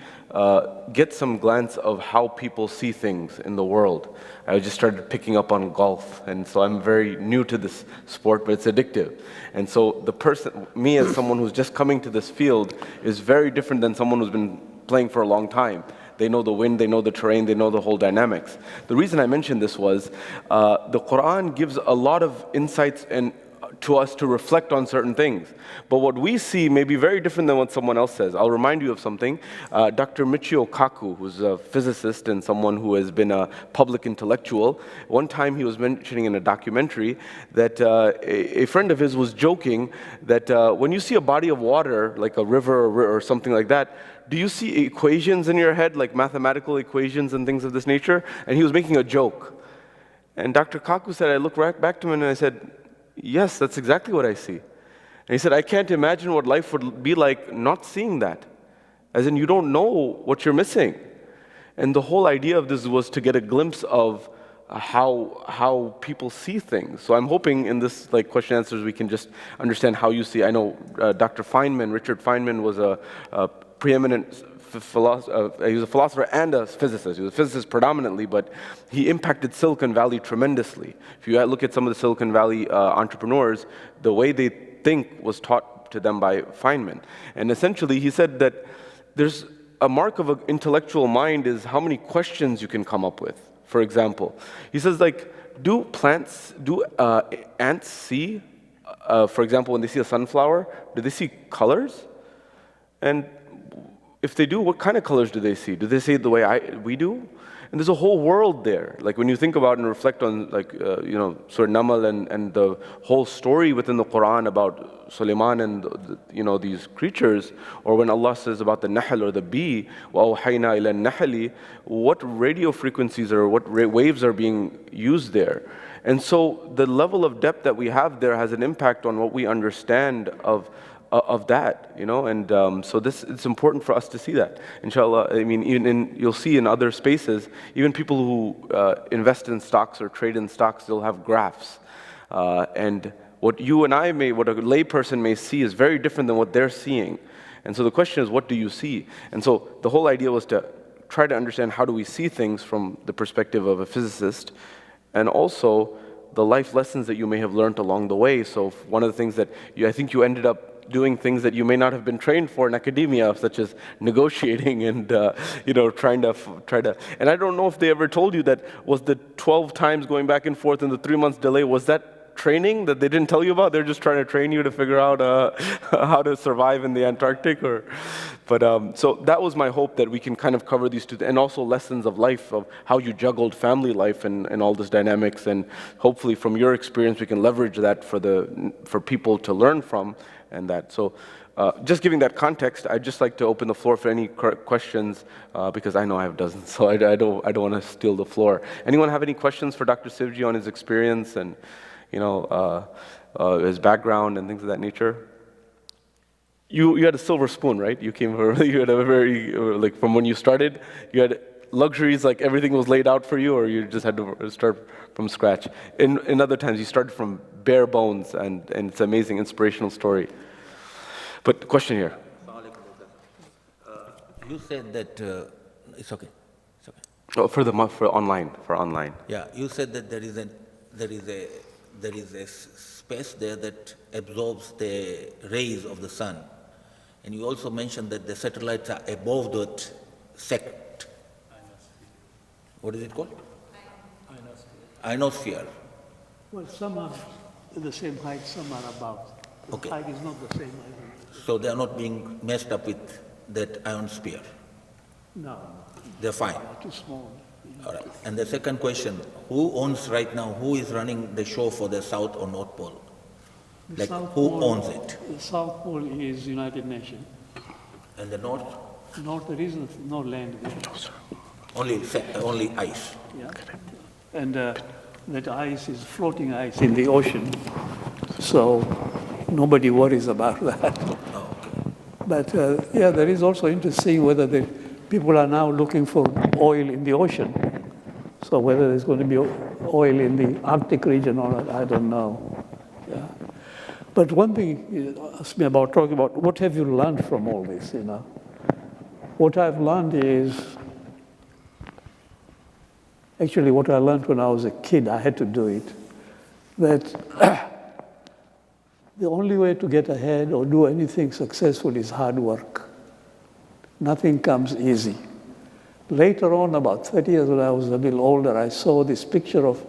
get some glance of how people see things in the world. I just started picking up on golf, and so I'm very new to this sport, but it's addictive. And so the person, me as someone who's just coming to this field, is very different than someone who's been playing for a long time. They know the wind, they know the terrain, they know the whole dynamics. The reason I mentioned this was the Quran gives a lot of insights and to us to reflect on certain things. But what we see may be very different than what someone else says. I'll remind you of something. Dr. Michio Kaku, who's a physicist and someone who has been a public intellectual, one time he was mentioning in a documentary that a friend of his was joking that when you see a body of water, like a river or something like that, do you see equations in your head, like mathematical equations and things of this nature? And he was making a joke. And Dr. Kaku said, I looked right back to him and I said, yes, that's exactly what I see. And he said, I can't imagine what life would be like not seeing that. As in, you don't know what you're missing. And the whole idea of this was to get a glimpse of how people see things. So I'm hoping in this question answers we can just understand how you see. I know Dr. Feynman, Richard Feynman, was a preeminent philosopher. He was a philosopher and a physicist. He was a physicist predominantly, but he impacted Silicon Valley tremendously. If you look at some of the Silicon Valley entrepreneurs, the way they think was taught to them by Feynman. And essentially, he said that there's a mark of an intellectual mind is how many questions you can come up with. For example, he says, do ants see? For example, when they see a sunflower, do they see colors? And if they do, what kind of colors do they see? Do they see it the way we do? And there's a whole world there. Like when you think about and reflect on, like Surah Namal and the whole story within the Quran about Sulaiman and these creatures, or when Allah says about the Nahl or the bee, وَأَوْحَيْنَا إِلَى النَّحْلِ, what radio frequencies or what waves are being used there? And so the level of depth that we have there has an impact on what we understand of that, and so it's important for us to see that. Inshallah, I mean, you'll see in other spaces, even people who invest in stocks or trade in stocks, they'll have graphs, and what you and what a layperson may see is very different than what they're seeing. And so the question is, what do you see? And so the whole idea was to try to understand how do we see things from the perspective of a physicist, and also the life lessons that you may have learned along the way. So one of the things that I think you ended up doing things that you may not have been trained for in academia, such as negotiating and trying to. And I don't know if they ever told you that was the 12 times going back and forth and the 3 months delay, was that training that they didn't tell you about? They're just trying to train you to figure out how to survive in the Antarctic, But so that was my hope, that we can kind of cover these two, and also lessons of life, of how you juggled family life and all this dynamics, and hopefully from your experience we can leverage that for people to learn from, and that. So just giving that context, I'd just like to open the floor for any questions, because I know I have dozens, so I don't want to steal the floor. Anyone have any questions for Dr. Shivjee on his experience and his background and things of that nature? You had a silver spoon, right? You had a very, like from when you started, you had luxuries, like everything was laid out for you, or you just had to start from scratch? In other times, you started from bare bones, and it's an amazing, inspirational story. But question here. You said that, it's okay. Oh, for online. Yeah, you said that there is a space there that absorbs the rays of the sun. And you also mentioned that the satellites are above that sect. What is it called? Ionosphere. Well, some are the same height, some are above. Okay. Height is not the same height. So they are not being messed up with that ionosphere. No, They're fine. too small. All right. And the second question, who owns right now, who is running the show for the South or North Pole? The South who Pole- owns it? The South Pole is United Nations. And the North? North, there is no land there. Only ice. Yeah. And that ice is floating ice in the ocean, so nobody worries about that. Oh, okay. But yeah, there is also interesting whether the people are now looking for oil in the ocean. So whether there's going to be oil in the Arctic region or not, I don't know. Yeah. But one thing you asked me about, talking about what have you learned from all this, What I've learned is, actually what I learned when I was a kid, I had to do it, that the only way to get ahead or do anything successful is hard work. Nothing comes easy. Later on, about 30 years when I was a little older, I saw this picture of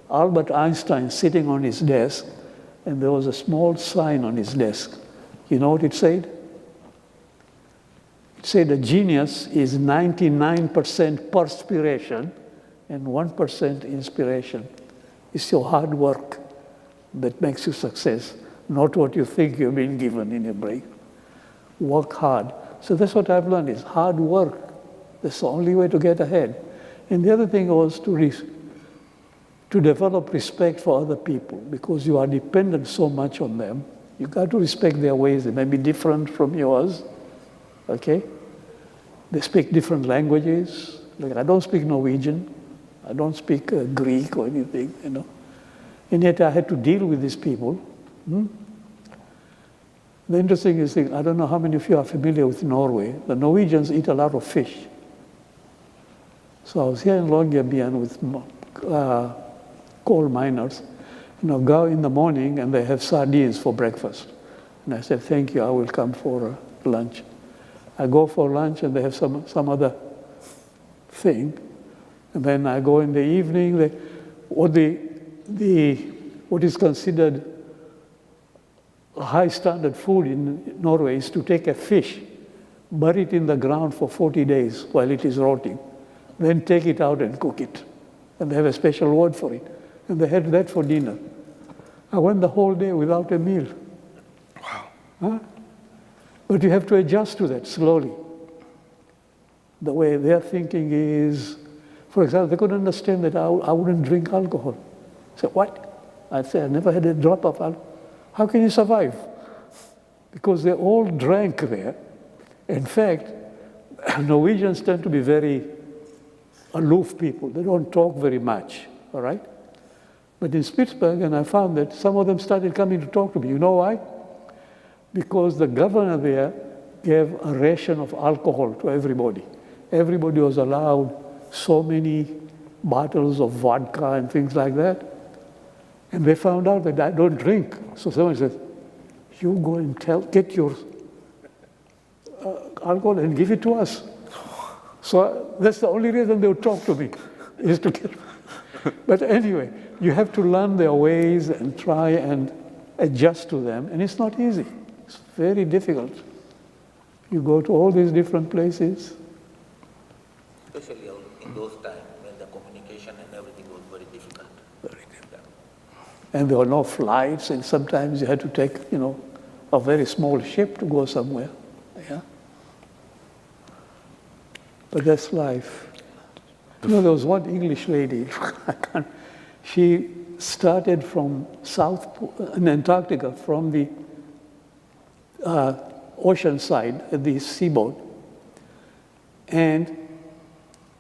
Albert Einstein sitting on his desk, and there was a small sign on his desk. You know what it said? It said a genius is 99% perspiration and 1% inspiration. It's your hard work that makes you success, not what you think you've been given in your brain. Work hard. So that's what I've learned, is hard work. That's the only way to get ahead. And the other thing was to develop respect for other people, because you are dependent so much on them. You got to respect their ways. They may be different from yours, okay? They speak different languages. Like, I don't speak Norwegian. I don't speak Greek or anything, And yet I had to deal with these people. The interesting is, I don't know how many of you are familiar with Norway. The Norwegians eat a lot of fish. So I was here in Longyearbyen with coal miners. Go in the morning and they have sardines for breakfast. And I said, thank you, I will come for lunch. I go for lunch and they have some other thing. And then I go in the evening. What is considered a high standard food in Norway is to take a fish, bury it in the ground for 40 days while it is rotting, then take it out and cook it. And they have a special word for it. And they had that for dinner. I went the whole day without a meal. Wow. Huh? But you have to adjust to that slowly. The way their thinking is, for example, they couldn't understand that I wouldn't drink alcohol. I said, what? I said, I never had a drop of alcohol. How can you survive? Because they all drank there. In fact, Norwegians tend to be very aloof people. They don't talk very much, all right? But in Spitsbergen, I found that some of them started coming to talk to me. You know why? Because the governor there gave a ration of alcohol to everybody. Everybody was allowed so many bottles of vodka and things like that. And they found out that I don't drink. So someone said, you go and get your alcohol and give it to us. So that's the only reason they would talk to me, is to get. But anyway, you have to learn their ways and try and adjust to them. And it's not easy. It's very difficult. You go to all these different places. Especially in those times when the communication and everything was very difficult. Very difficult. And there were no flights, and sometimes you had to take, a very small ship to go somewhere. Yeah. But that's life. There was one English lady, she started from in Antarctica, from the ocean side, the seaboard, and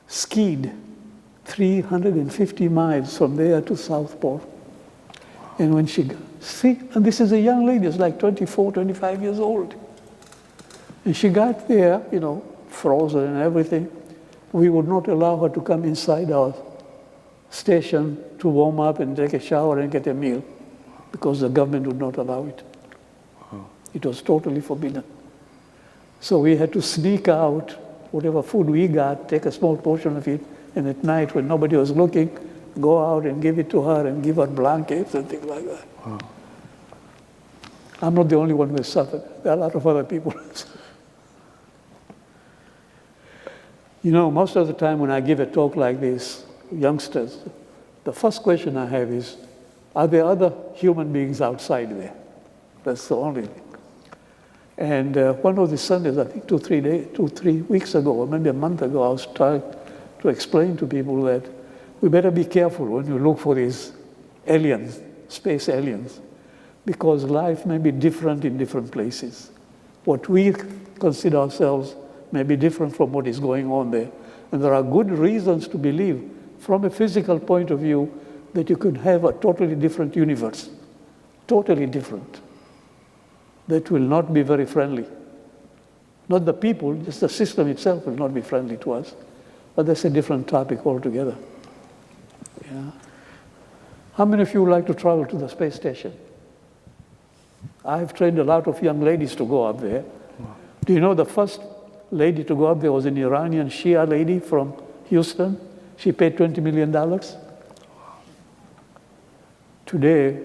skied 350 miles from there to South Pole. And when and this is a young lady, it's like 24, 25 years old. And she got there, frozen and everything. We would not allow her to come inside our station to warm up and take a shower and get a meal because the government would not allow it. Wow. It was totally forbidden. So we had to sneak out whatever food we got, take a small portion of it, and at night when nobody was looking, go out and give it to her and give her blankets and things like that. Wow. I'm not the only one who has suffered. There are a lot of other people. Most of the time when I give a talk like this, youngsters, the first question I have is, are there other human beings outside there? That's the only thing. And one of the Sundays, I think 2-3 weeks ago, or maybe a month ago, I was trying to explain to people that we better be careful when you look for these aliens, space aliens, because life may be different in different places. What we consider ourselves may be different from what is going on there. And there are good reasons to believe, from a physical point of view, that you could have a totally different universe, totally different, that will not be very friendly. Not the people, just the system itself will not be friendly to us. But that's a different topic altogether. Yeah. How many of you would like to travel to the space station? I've trained a lot of young ladies to go up there. Wow. Do you know the first lady to go up there was an Iranian Shia lady from Houston? She paid $20 million. Today,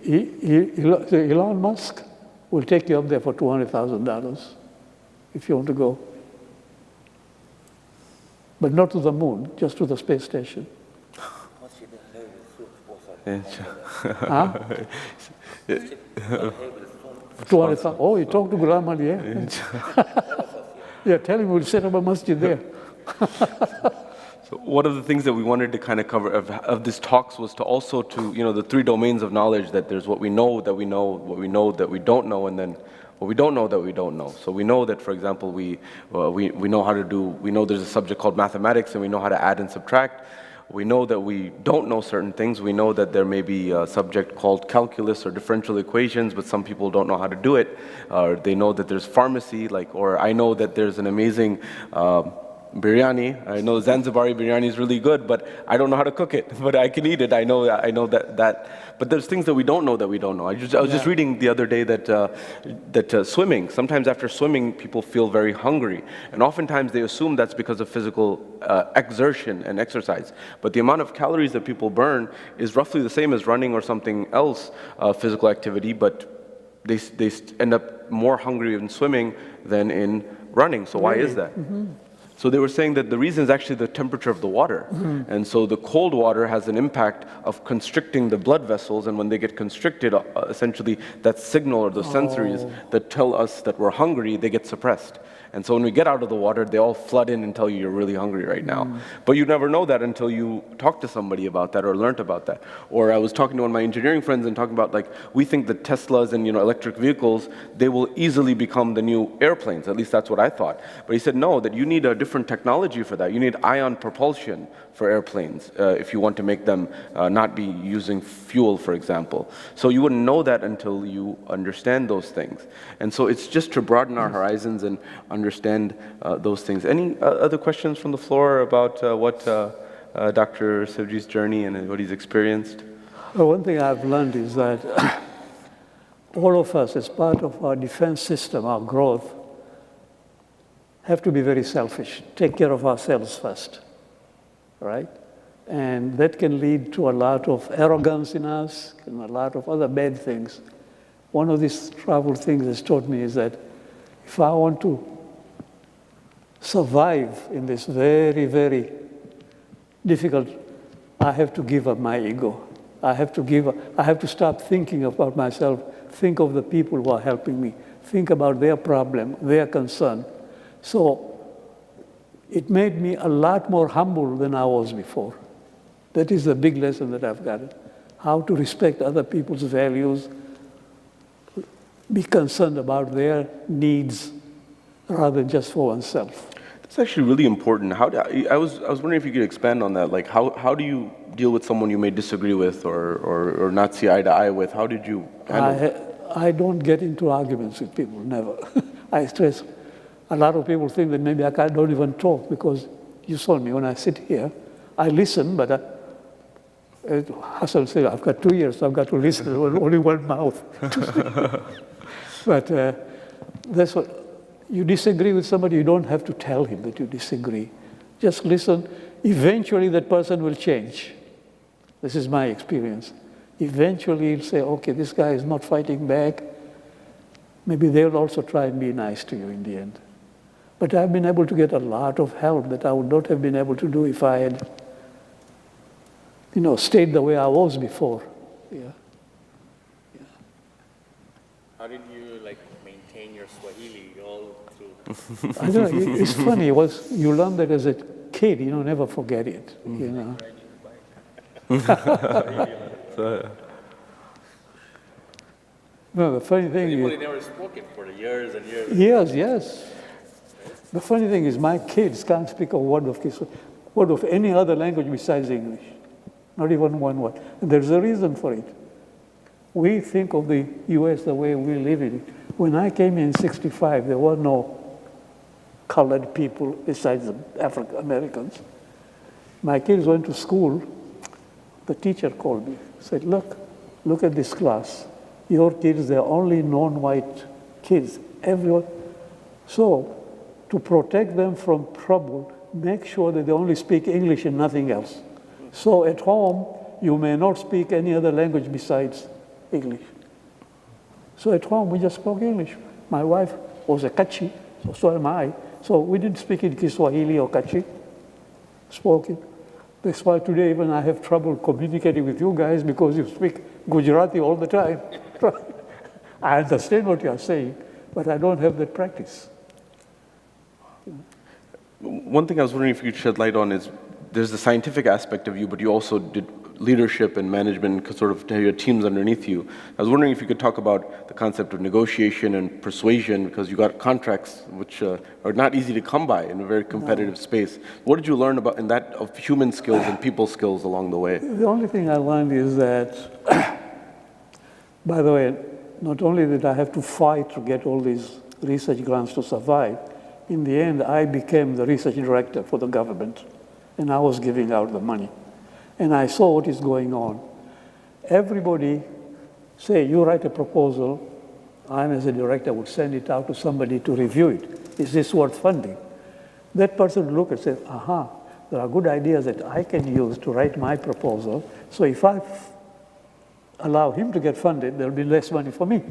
Elon Musk will take you up there for $200,000 if you want to go. But not to the moon, just to the space station. Huh? 200,000. Oh, you talk to Ghulam Ali, yeah? Yeah, tell him we'll set up a masjid there. So one of the things that we wanted to kind of cover of this talks was to also the three domains of knowledge, that there's what we know that we know, what we know that we don't know, and then what we don't know that we don't know. So we know that, for example, we know how to we know there's a subject called mathematics, and we know how to add and subtract. We know that we don't know certain things. We know that there may be a subject called calculus or differential equations, but some people don't know how to do it. They know that there's pharmacy, or I know that there's an amazing biryani. I know Zanzibari biryani is really good, but I don't know how to cook it. But I can eat it. I know that. But there's things that we don't know that we don't know. I was just reading the other day that swimming. Sometimes after swimming, people feel very hungry, and oftentimes they assume that's because of physical exertion and exercise. But the amount of calories that people burn is roughly the same as running or something else, physical activity. But end up more hungry in swimming than in running. So why is that? So they were saying that the reason is actually the temperature of the water. And so the cold water has an impact of constricting the blood vessels, and when they get constricted, essentially that signal or the sensories that tell us that we're hungry, they get suppressed. And so when we get out of the water, they all flood in and tell you you're really hungry right now. But you never know that until you talk to somebody about that or learned about that. Or I was talking to one of my engineering friends and talking about, like, we think that Teslas and electric vehicles, they will easily become the new airplanes. At least that's what I thought. But he said, no, that you need a different technology for that. You need ion propulsion for airplanes if you want to make them not be using fuel, for example. So you wouldn't know that until you understand those things. And so it's just to broaden our horizons and understand those things. Any other questions from the floor about what Dr. Shivjee's journey and what he's experienced? Well, one thing I've learned is that all of us, as part of our defense system, our growth, have to be very selfish, take care of ourselves first, right? And that can lead to a lot of arrogance in us and a lot of other bad things. One of these travel things has taught me is that if I want to survive in this very, very difficult, I have to give up my ego. I have to stop thinking about myself, think of the people who are helping me, think about their problem, their concern. So it made me a lot more humble than I was before. That is the big lesson that I've gotten. How to respect other people's values, be concerned about their needs rather than just for oneself. That's actually really important. I was wondering if you could expand on that. Like, how do you deal with someone you may disagree with or not see eye to eye with? How did you handle it? I don't get into arguments with people, never. I stress. A lot of people think that maybe I don't even talk because you saw me when I sit here. I listen, but Hassan said, I've got 2 years, so I've got to listen, only one mouth. But that's what, you disagree with somebody, you don't have to tell him that you disagree. Just listen. Eventually that person will change. This is my experience. Eventually he'll say, okay, this guy is not fighting back. Maybe they'll also try and be nice to you in the end. But I've been able to get a lot of help that I would not have been able to do if I had, stayed the way I was before. Yeah. How did you maintain your Swahili all through? I don't know, it's funny, you learn that as a kid, never forget it, No, the funny thing People is... never spoken for years and years. Yes, yes. The funny thing is my kids can't speak a word of any other language besides English. Not even one word. And there's a reason for it. We think of the U.S. the way we live in it. When I came in 1965, there were no colored people besides the African Americans. My kids went to school. The teacher called me, said, look at this class. Your kids, they're only non-white kids, everyone. So to protect them from trouble, make sure that they only speak English and nothing else. So at home, you may not speak any other language besides English. So at home, we just spoke English. My wife was a Kachi, so am I. So we didn't speak in Kiswahili or Kachi, spoke it. That's why today even I have trouble communicating with you guys because you speak Gujarati all the time. I understand what you are saying, but I don't have that practice. One thing I was wondering if you could shed light on is there's the scientific aspect of you, but you also did leadership and management, sort of your teams underneath you. I was wondering if you could talk about the concept of negotiation and persuasion, because you got contracts which are not easy to come by in a very competitive space. What did you learn about in that of human skills and people skills along the way? The only thing I learned is that, by the way, not only did I have to fight to get all these research grants to survive, in the end, I became the research director for the government, and I was giving out the money. And I saw what is going on. Everybody, say, you write a proposal, I, as a director, would send it out to somebody to review it. Is this worth funding? That person would look and say, aha, there are good ideas that I can use to write my proposal, so if I allow him to get funded, there'll be less money for me.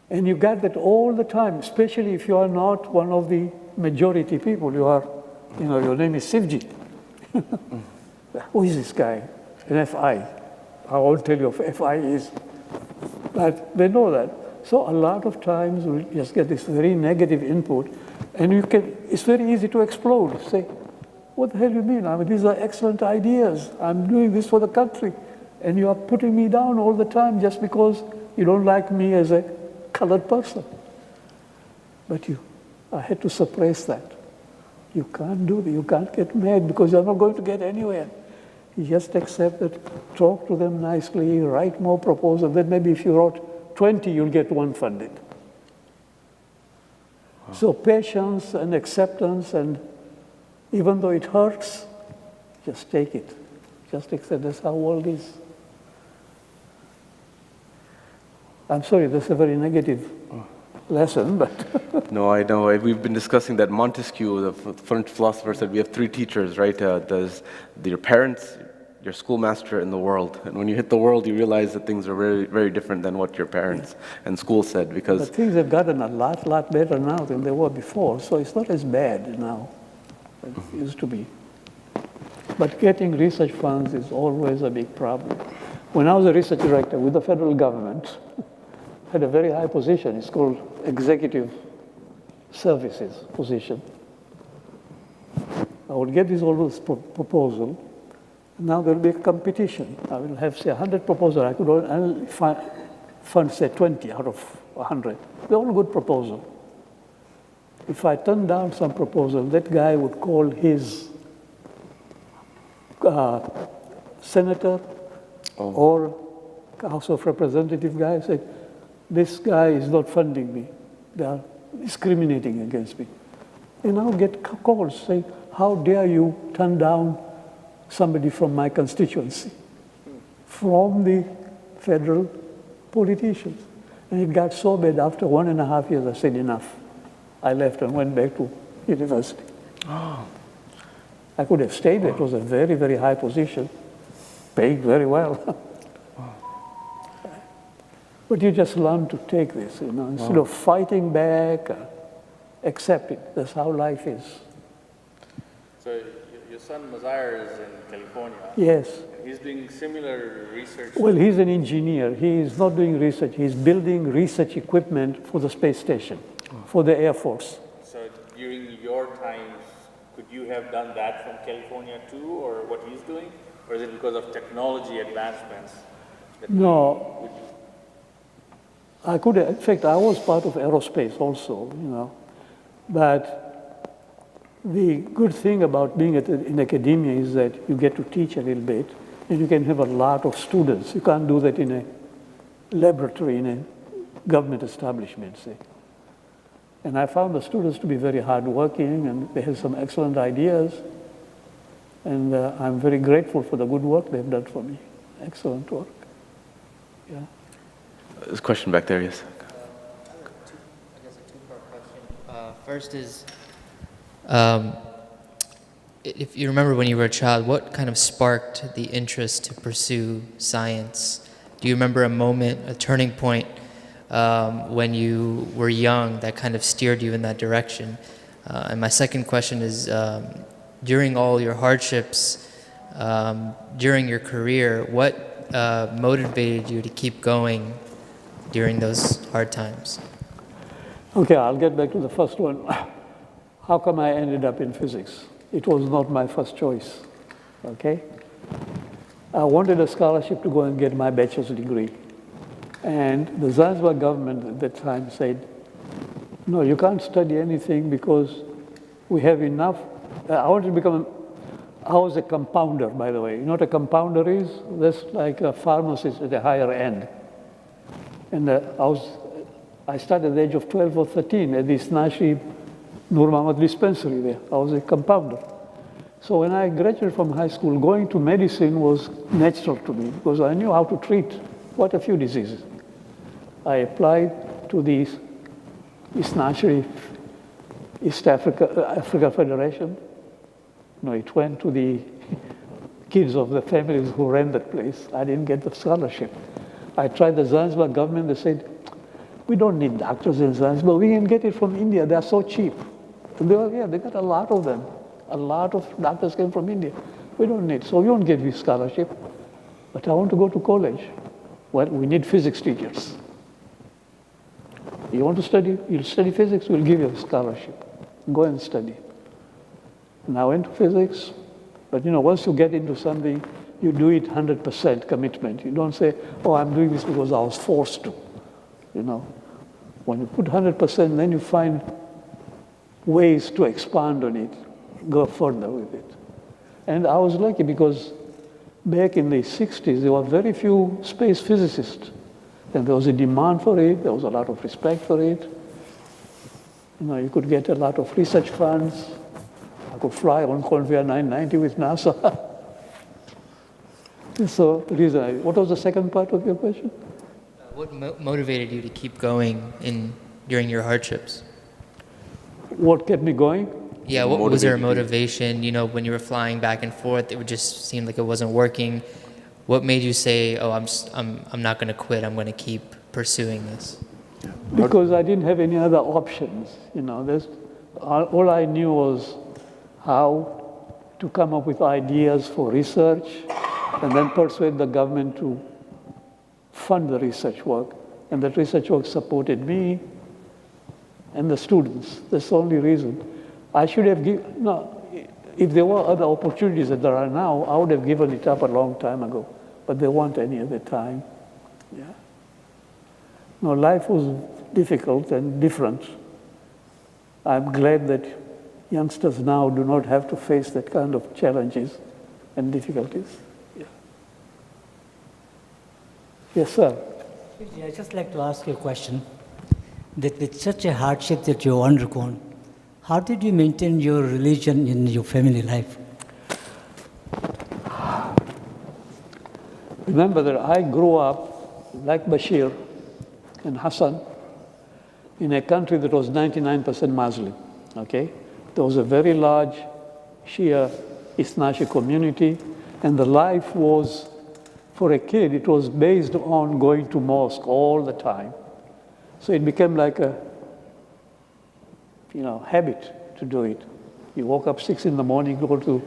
And you get that all the time, especially if you are not one of the majority people. You are, your name is Shivjee. Who is this guy? An FI. I won't tell you what FI is, but they know that. So a lot of times we just get this very negative input, and it's very easy to explode. Say, what the hell do you mean? I mean, these are excellent ideas. I'm doing this for the country. And you are putting me down all the time just because you don't like me as a colored person. But I had to suppress that. You can't do that. You can't get mad because you're not going to get anywhere. You just accept it, talk to them nicely, write more proposals. Then maybe if you wrote 20, you'll get one funded. Wow. So patience and acceptance, and even though it hurts, just take it. Just accept that's how world is. I'm sorry, that's a very negative lesson, but... No, I know. We've been discussing that Montesquieu, the French philosopher, said we have three teachers, right? There's your parents, your schoolmaster, and the world. And when you hit the world, you realize that things are very, very different than what your parents and school said, because... But things have gotten a lot better now than they were before, so it's not as bad now as it used to be. But getting research funds is always a big problem. When I was a research director with the federal government, I had a very high position. It's called executive services position. I would get all this proposal. Now there will be a competition. I will have, say, 100 proposals. I could only fund, say, 20 out of 100. They're all good proposals. If I turn down some proposal, that guy would call his senator or House of Representative guy and say, this guy is not funding me. They are discriminating against me. And I'll get calls saying, how dare you turn down somebody from my constituency, from the federal politicians. And it got so bad after 1.5 years, I said enough. I left and went back to university. Oh. I could have stayed there. It was a very, very high position, paid very well. But you just learn to take this, instead of fighting back, accept it. That's how life is. So your son Mazahir is in California. Yes. He's doing similar research. Well, he's an engineer. He is not doing research. He's building research equipment for the space station, for the Air Force. So during your times, could you have done that from California too, or what he's doing? Or is it because of technology advancements? No. I could have, in fact, I was part of aerospace also, But the good thing about being in academia is that you get to teach a little bit, and you can have a lot of students. You can't do that in a laboratory, in a government establishment, say. And I found the students to be very hardworking, and they have some excellent ideas. And I'm very grateful for the good work they've done for me. Excellent work. Yeah. There's a question back there, yes. I guess a two-part question. First is, if you remember when you were a child, what kind of sparked the interest to pursue science? Do you remember a moment, a turning point when you were young that kind of steered you in that direction? And my second question is, during all your hardships, during your career, what motivated you to keep going during those hard times? Okay, I'll get back to the first one. How come I ended up in physics? It was not my first choice, okay? I wanted a scholarship to go and get my bachelor's degree. And the Zanzibar government at that time said, no, you can't study anything because we have enough. I wanted to become, I was a compounder, by the way. You know what a compounder is? That's like a pharmacist at a higher end. And I started at the age of 12 or 13 at the Snashi Nur Muhammad dispensary there. I was a compounder. So when I graduated from high school, going to medicine was natural to me because I knew how to treat quite a few diseases. I applied to the Snashi East Africa Federation. No, it went to the kids of the families who ran that place. I didn't get the scholarship. I tried the Zanzibar government. They said, We don't need doctors in science, but we can get it from India. They are so cheap. And they got a lot of them. A lot of doctors came from India. We don't need, so we won't give you scholarship. But I want to go to college. Well, we need physics teachers. You want to study, you'll study physics, we'll give you a scholarship. Go and study. And I went to physics, but once you get into something, you do it 100% commitment. You don't say, oh, I'm doing this because I was forced to. When you put 100%, then you find ways to expand on it, go further with it. And I was lucky because back in the 60s, there were very few space physicists. And there was a demand for it, there was a lot of respect for it. You could get a lot of research funds. I could fly on Convair 990 with NASA. So, what was the second part of your question? What motivated you to keep going during your hardships? What kept me going? Yeah, what was there a motivation? When you were flying back and forth, it would just seem like it wasn't working. What made you say, "Oh, I'm not going to quit. I'm going to keep pursuing this"? Because I didn't have any other options. All I knew was how to come up with ideas for research, and then persuade the government to fund the research work. And that research work supported me and the students. That's the only reason. I should have given, if there were other opportunities that there are now, I would have given it up a long time ago. But there weren't any at the time. Yeah. No, life was difficult and different. I'm glad that youngsters now do not have to face that kind of challenges and difficulties. Yeah. Yes, sir. I'd just like to ask you a question. That with such a hardship that you've undergone, how did you maintain your religion in your family life? Remember that I grew up, like Bashir and Hassan, in a country that was 99% Muslim, okay? There was a very large Shia Ithnashi community, and the life was, for a kid, it was based on going to mosque all the time. So it became like a, habit to do it. You woke up 6 in the morning, go to,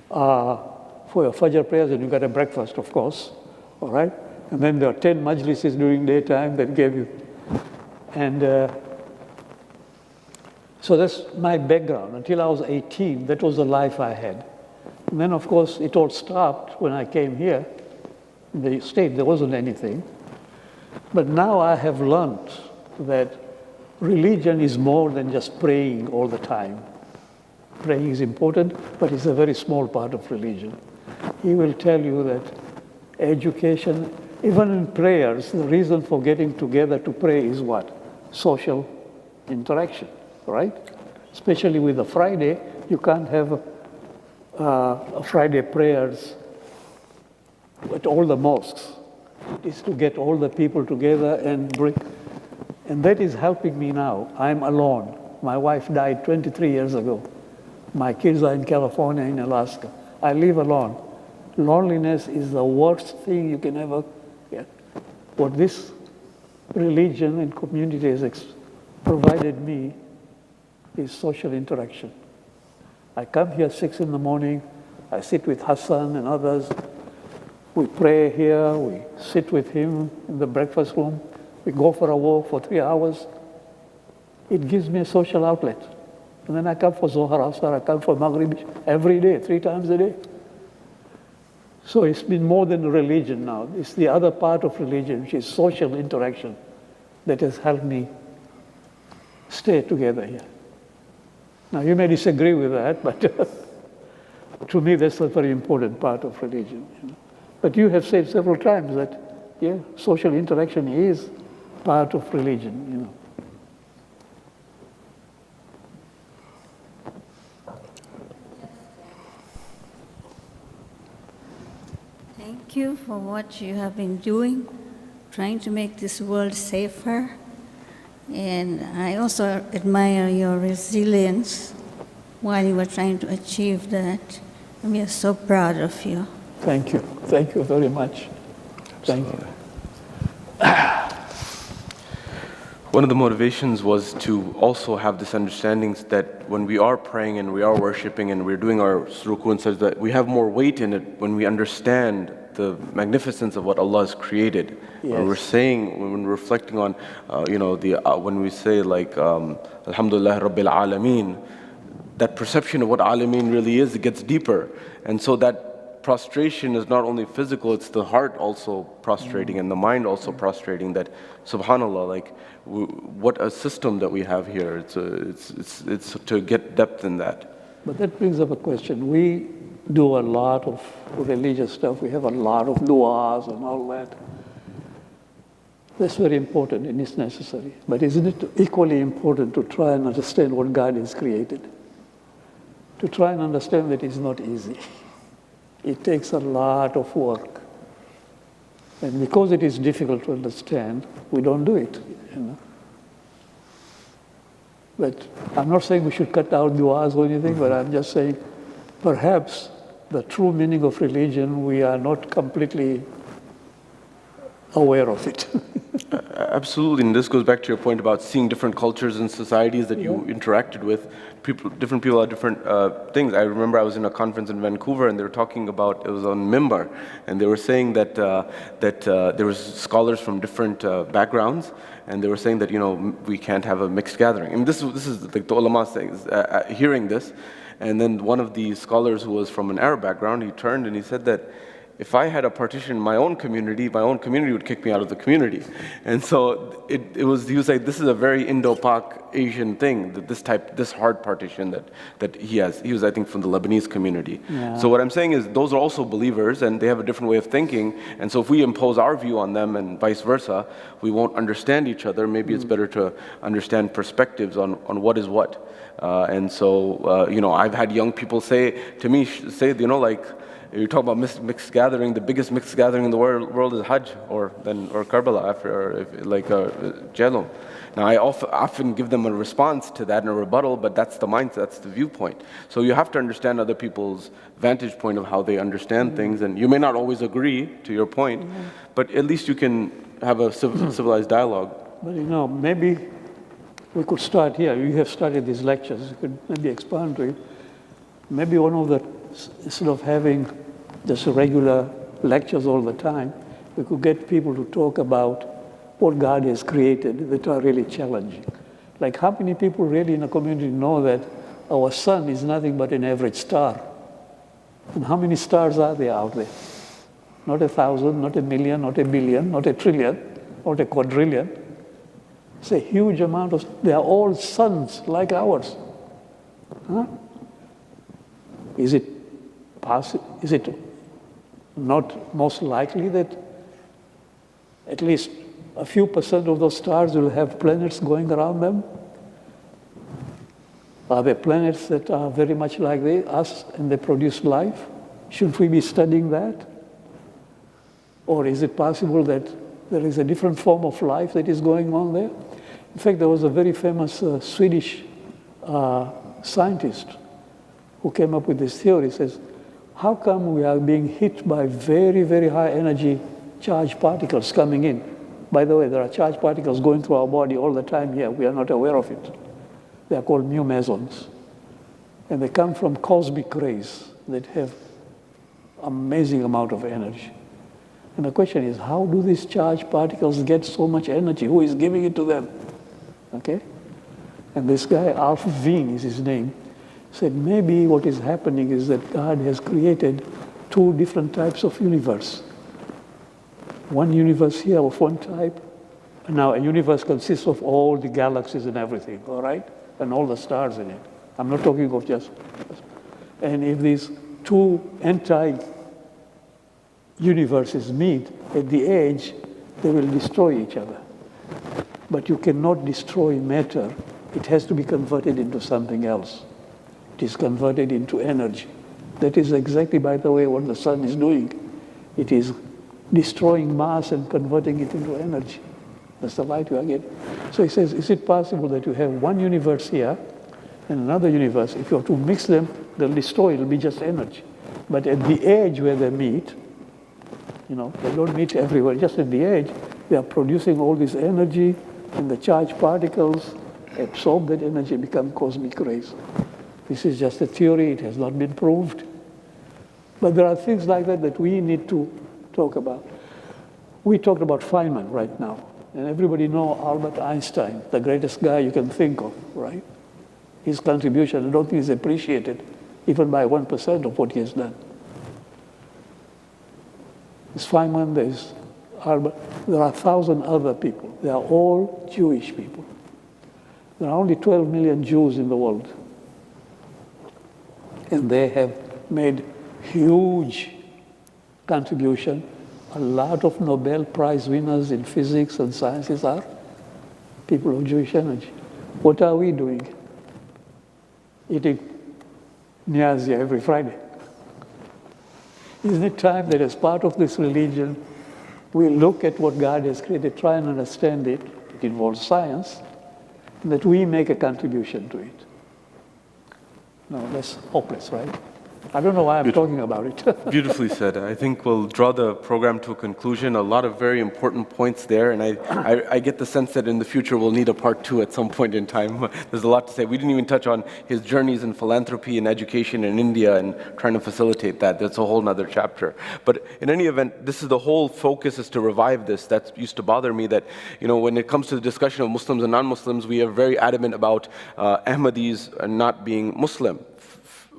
for your Fajr prayers, and you got a breakfast, of course, all right? And then there are 10 majlises during daytime that gave you. And so that's my background. Until I was 18, that was the life I had. And then, of course, it all stopped when I came here. In the state, there wasn't anything. But now I have learned that religion is more than just praying all the time. Praying is important, but it's a very small part of religion. He will tell you that education, even in prayers, the reason for getting together to pray is what? Social interaction, right? Especially with a Friday, you can't have a Friday prayers at all the mosques. It is to get all the people together and bring, and that is helping me now. I'm alone. My wife died 23 years ago. My kids are in California, in Alaska. I live alone. Loneliness is the worst thing you can ever get. What this religion and community has provided me is social interaction. I come here 6 in the morning. I sit with Hassan and others. We pray here, we sit with him in the breakfast room, we go for a walk for 3 hours. It gives me a social outlet. And then I come for Zohar, Asar, I come for Maghrib every day, 3 times a day. So it's been more than religion now. It's the other part of religion, which is social interaction, that has helped me stay together here. Now you may disagree with that, but to me that's a very important part of religion. But you have said several times that, social interaction is part of religion, Thank you for what you have been doing, trying to make this world safer. And I also admire your resilience while you were trying to achieve that. And we are so proud of you. Thank you. Thank you very much. Thank you. One of the motivations was to also have this understanding that when we are praying and we are worshiping and we're doing our ruku and sajda, we have more weight in it when we understand the magnificence of what Allah has created. Yes. When we're saying, when we're reflecting on, when we say like, Alhamdulillah Rabbil Alameen, that perception of what Alameen really is, it gets deeper. And so that prostration is not only physical, it's the heart also prostrating and the mind also prostrating, that subhanallah, like what a system that we have here. It's to get depth in that. But that brings up a question. We do a lot of religious stuff. We have a lot of du'as and all that. That's very important and it's necessary. But isn't it equally important to try and understand what God has created? To try and understand that it's not easy. It takes a lot of work. And because it is difficult to understand, we don't do it. But I'm not saying we should cut out du'as or anything, but I'm just saying perhaps the true meaning of religion, we are not completely aware of it. Absolutely, and this goes back to your point about seeing different cultures and societies that you interacted with. Different people have different things. I remember I was in a conference in Vancouver, and they were talking about, it was on Mimbar, and they were saying that there was scholars from different backgrounds, and they were saying that we can't have a mixed gathering. And this is like the ulama saying, hearing this, and then one of the scholars who was from an Arab background, he turned and he said that if I had a partition in my own community would kick me out of the community. And so he was like, this is a very Indo-Pak Asian thing, that this hard partition that he has. He was, I think, from the Lebanese community. Yeah. So what I'm saying is those are also believers and they have a different way of thinking. And so if we impose our view on them and vice versa, we won't understand each other. Maybe it's better to understand perspectives on what is what. And so, I've had young people say to me, like, you talk about mixed gathering. The biggest mixed gathering in the world is Hajj, or Karbala, Jalum. Now, I often give them a response to that and a rebuttal, but that's the mindset, that's the viewpoint. So you have to understand other people's vantage point of how they understand things, and you may not always agree to your point, but at least you can have a civilized dialogue. But maybe we could start here. You have started these lectures. You could maybe expand to it. Maybe one of the, instead of having just regular lectures all the time, we could get people to talk about what God has created that are really challenging. Like, how many people really in a community know that our sun is nothing but an average star? And how many stars are there out there? Not 1,000, not 1,000,000, not 1,000,000,000, not 1,000,000,000,000, not 1,000,000,000,000. It's a huge amount of, they are all suns like ours. Huh? Is it not most likely that at least a few percent of those stars will have planets going around them? Are there planets that are very much like us and they produce life? Should we be studying that? Or is it possible that there is a different form of life that is going on there? In fact, there was a very famous Swedish scientist who came up with this theory. He says, how come we are being hit by very, very high energy charged particles coming in? By the way, there are charged particles going through our body all the time here. We are not aware of it. They are called mu mesons. And they come from cosmic rays that have amazing amount of energy. And the question is, how do these charged particles get so much energy? Who is giving it to them? Okay? And this guy, Alf Wien is his name, said maybe what is happening is that God has created two different types of universe. One universe here of one type. Now, a universe consists of all the galaxies and everything, all right? And all the stars in it. I'm not talking of just. And if these two anti-universes meet, at the edge, they will destroy each other. But you cannot destroy matter. It has to be converted into something else. It is converted into energy. That is exactly, by the way, what the sun is doing. It is destroying mass and converting it into energy. That's the light you are getting. So he says, is it possible that you have one universe here and another universe? If you have to mix them, they'll destroy, it'll be just energy. But at the edge where they meet, they don't meet everywhere, just at the edge, they are producing all this energy, and the charged particles absorb that energy, become cosmic rays. This is just a theory, it has not been proved. But there are things like that that we need to talk about. We talked about Feynman right now, and everybody knows Albert Einstein, the greatest guy you can think of, right? His contribution, I don't think is appreciated even by 1% of what he has done. There's Feynman, there's Albert, there are 1,000 other people. They are all Jewish people. There are only 12 million Jews in the world. And they have made huge contribution. A lot of Nobel Prize winners in physics and sciences are people of Jewish energy. What are we doing? Eating niazia every Friday. Isn't it time that as part of this religion, we look at what God has created, try and understand it, it involves science, and that we make a contribution to it? No, that's hopeless, right? I don't know why I'm talking about it. Beautifully said. I think we'll draw the program to a conclusion. A lot of very important points there, and I get the sense that in the future we'll need a part 2 at some point in time. There's a lot to say. We didn't even touch on his journeys in philanthropy and education in India and trying to facilitate that. That's a whole other chapter. But in any event, this is the whole focus, is to revive this. That used to bother me, that when it comes to the discussion of Muslims and non-Muslims, we are very adamant about Ahmadis not being Muslim,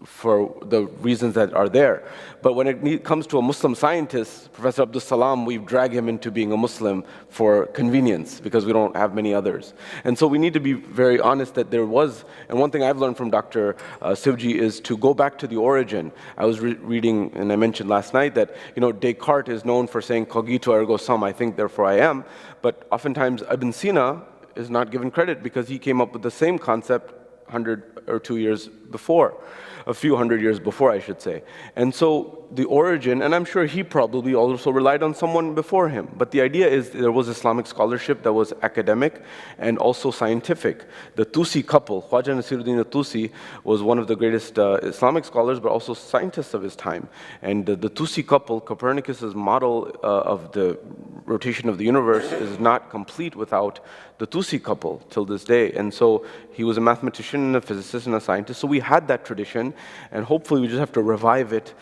for the reasons that are there. But when it comes to a Muslim scientist, Professor Abdus Salam, we've dragged him into being a Muslim for convenience because we don't have many others. And so we need to be very honest that there was, and one thing I've learned from Dr. Shivjee is to go back to the origin. I was reading, and I mentioned last night that, Descartes is known for saying, cogito ergo sum, I think, therefore I am. But oftentimes Ibn Sina is not given credit because he came up with the same concept 100 or 2 years before. A few hundred years before, I should say. And so the origin, and I'm sure he probably also relied on someone before him, but the idea is there was Islamic scholarship that was academic and also scientific. The Tusi couple, Khwaja Nasiruddin al-Tusi was one of the greatest Islamic scholars, but also scientists of his time. And the Tusi couple, Copernicus's model of the rotation of the universe is not complete without the Tusi couple till this day. And so he was a mathematician and a physicist and a scientist. So we had that tradition, and hopefully we just have to revive it.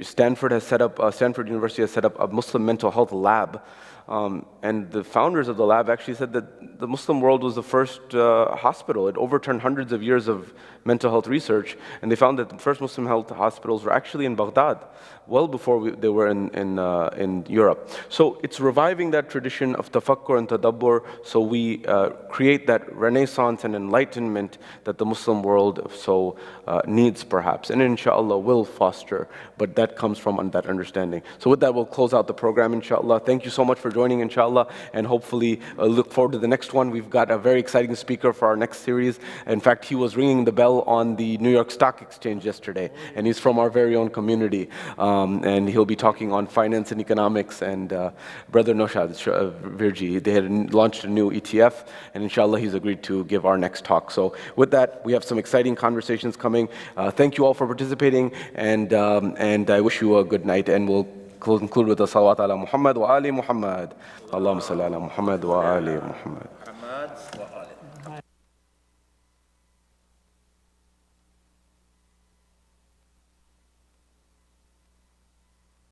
Stanford University has set up a Muslim mental health lab. And the founders of the lab actually said that the Muslim world was the first hospital. It overturned hundreds of years of mental health research, and they found that the first Muslim health hospitals were actually in Baghdad, well before they were in Europe. So it's reviving that tradition of tafakkur and tadabbur, so we create that renaissance and enlightenment that the Muslim world so needs, perhaps, and inshallah will foster, but that comes from that understanding. So with that, we'll close out the program, inshallah. Thank you so much for joining, inshallah, and hopefully look forward to the next one. We've got a very exciting speaker for our next series. In fact, he was ringing the bell on the New York Stock Exchange yesterday, and he's from our very own community, and he'll be talking on finance and economics. And Brother Noshad Virji, they had launched a new ETF, and inshallah he's agreed to give our next talk. So with that, we have some exciting conversations coming. Thank you all for participating, and I wish you a good night, and we'll conclude with the salawat ala Muhammad wa ali Muhammad. Allahumma salli ala Muhammad wa ali Muhammad.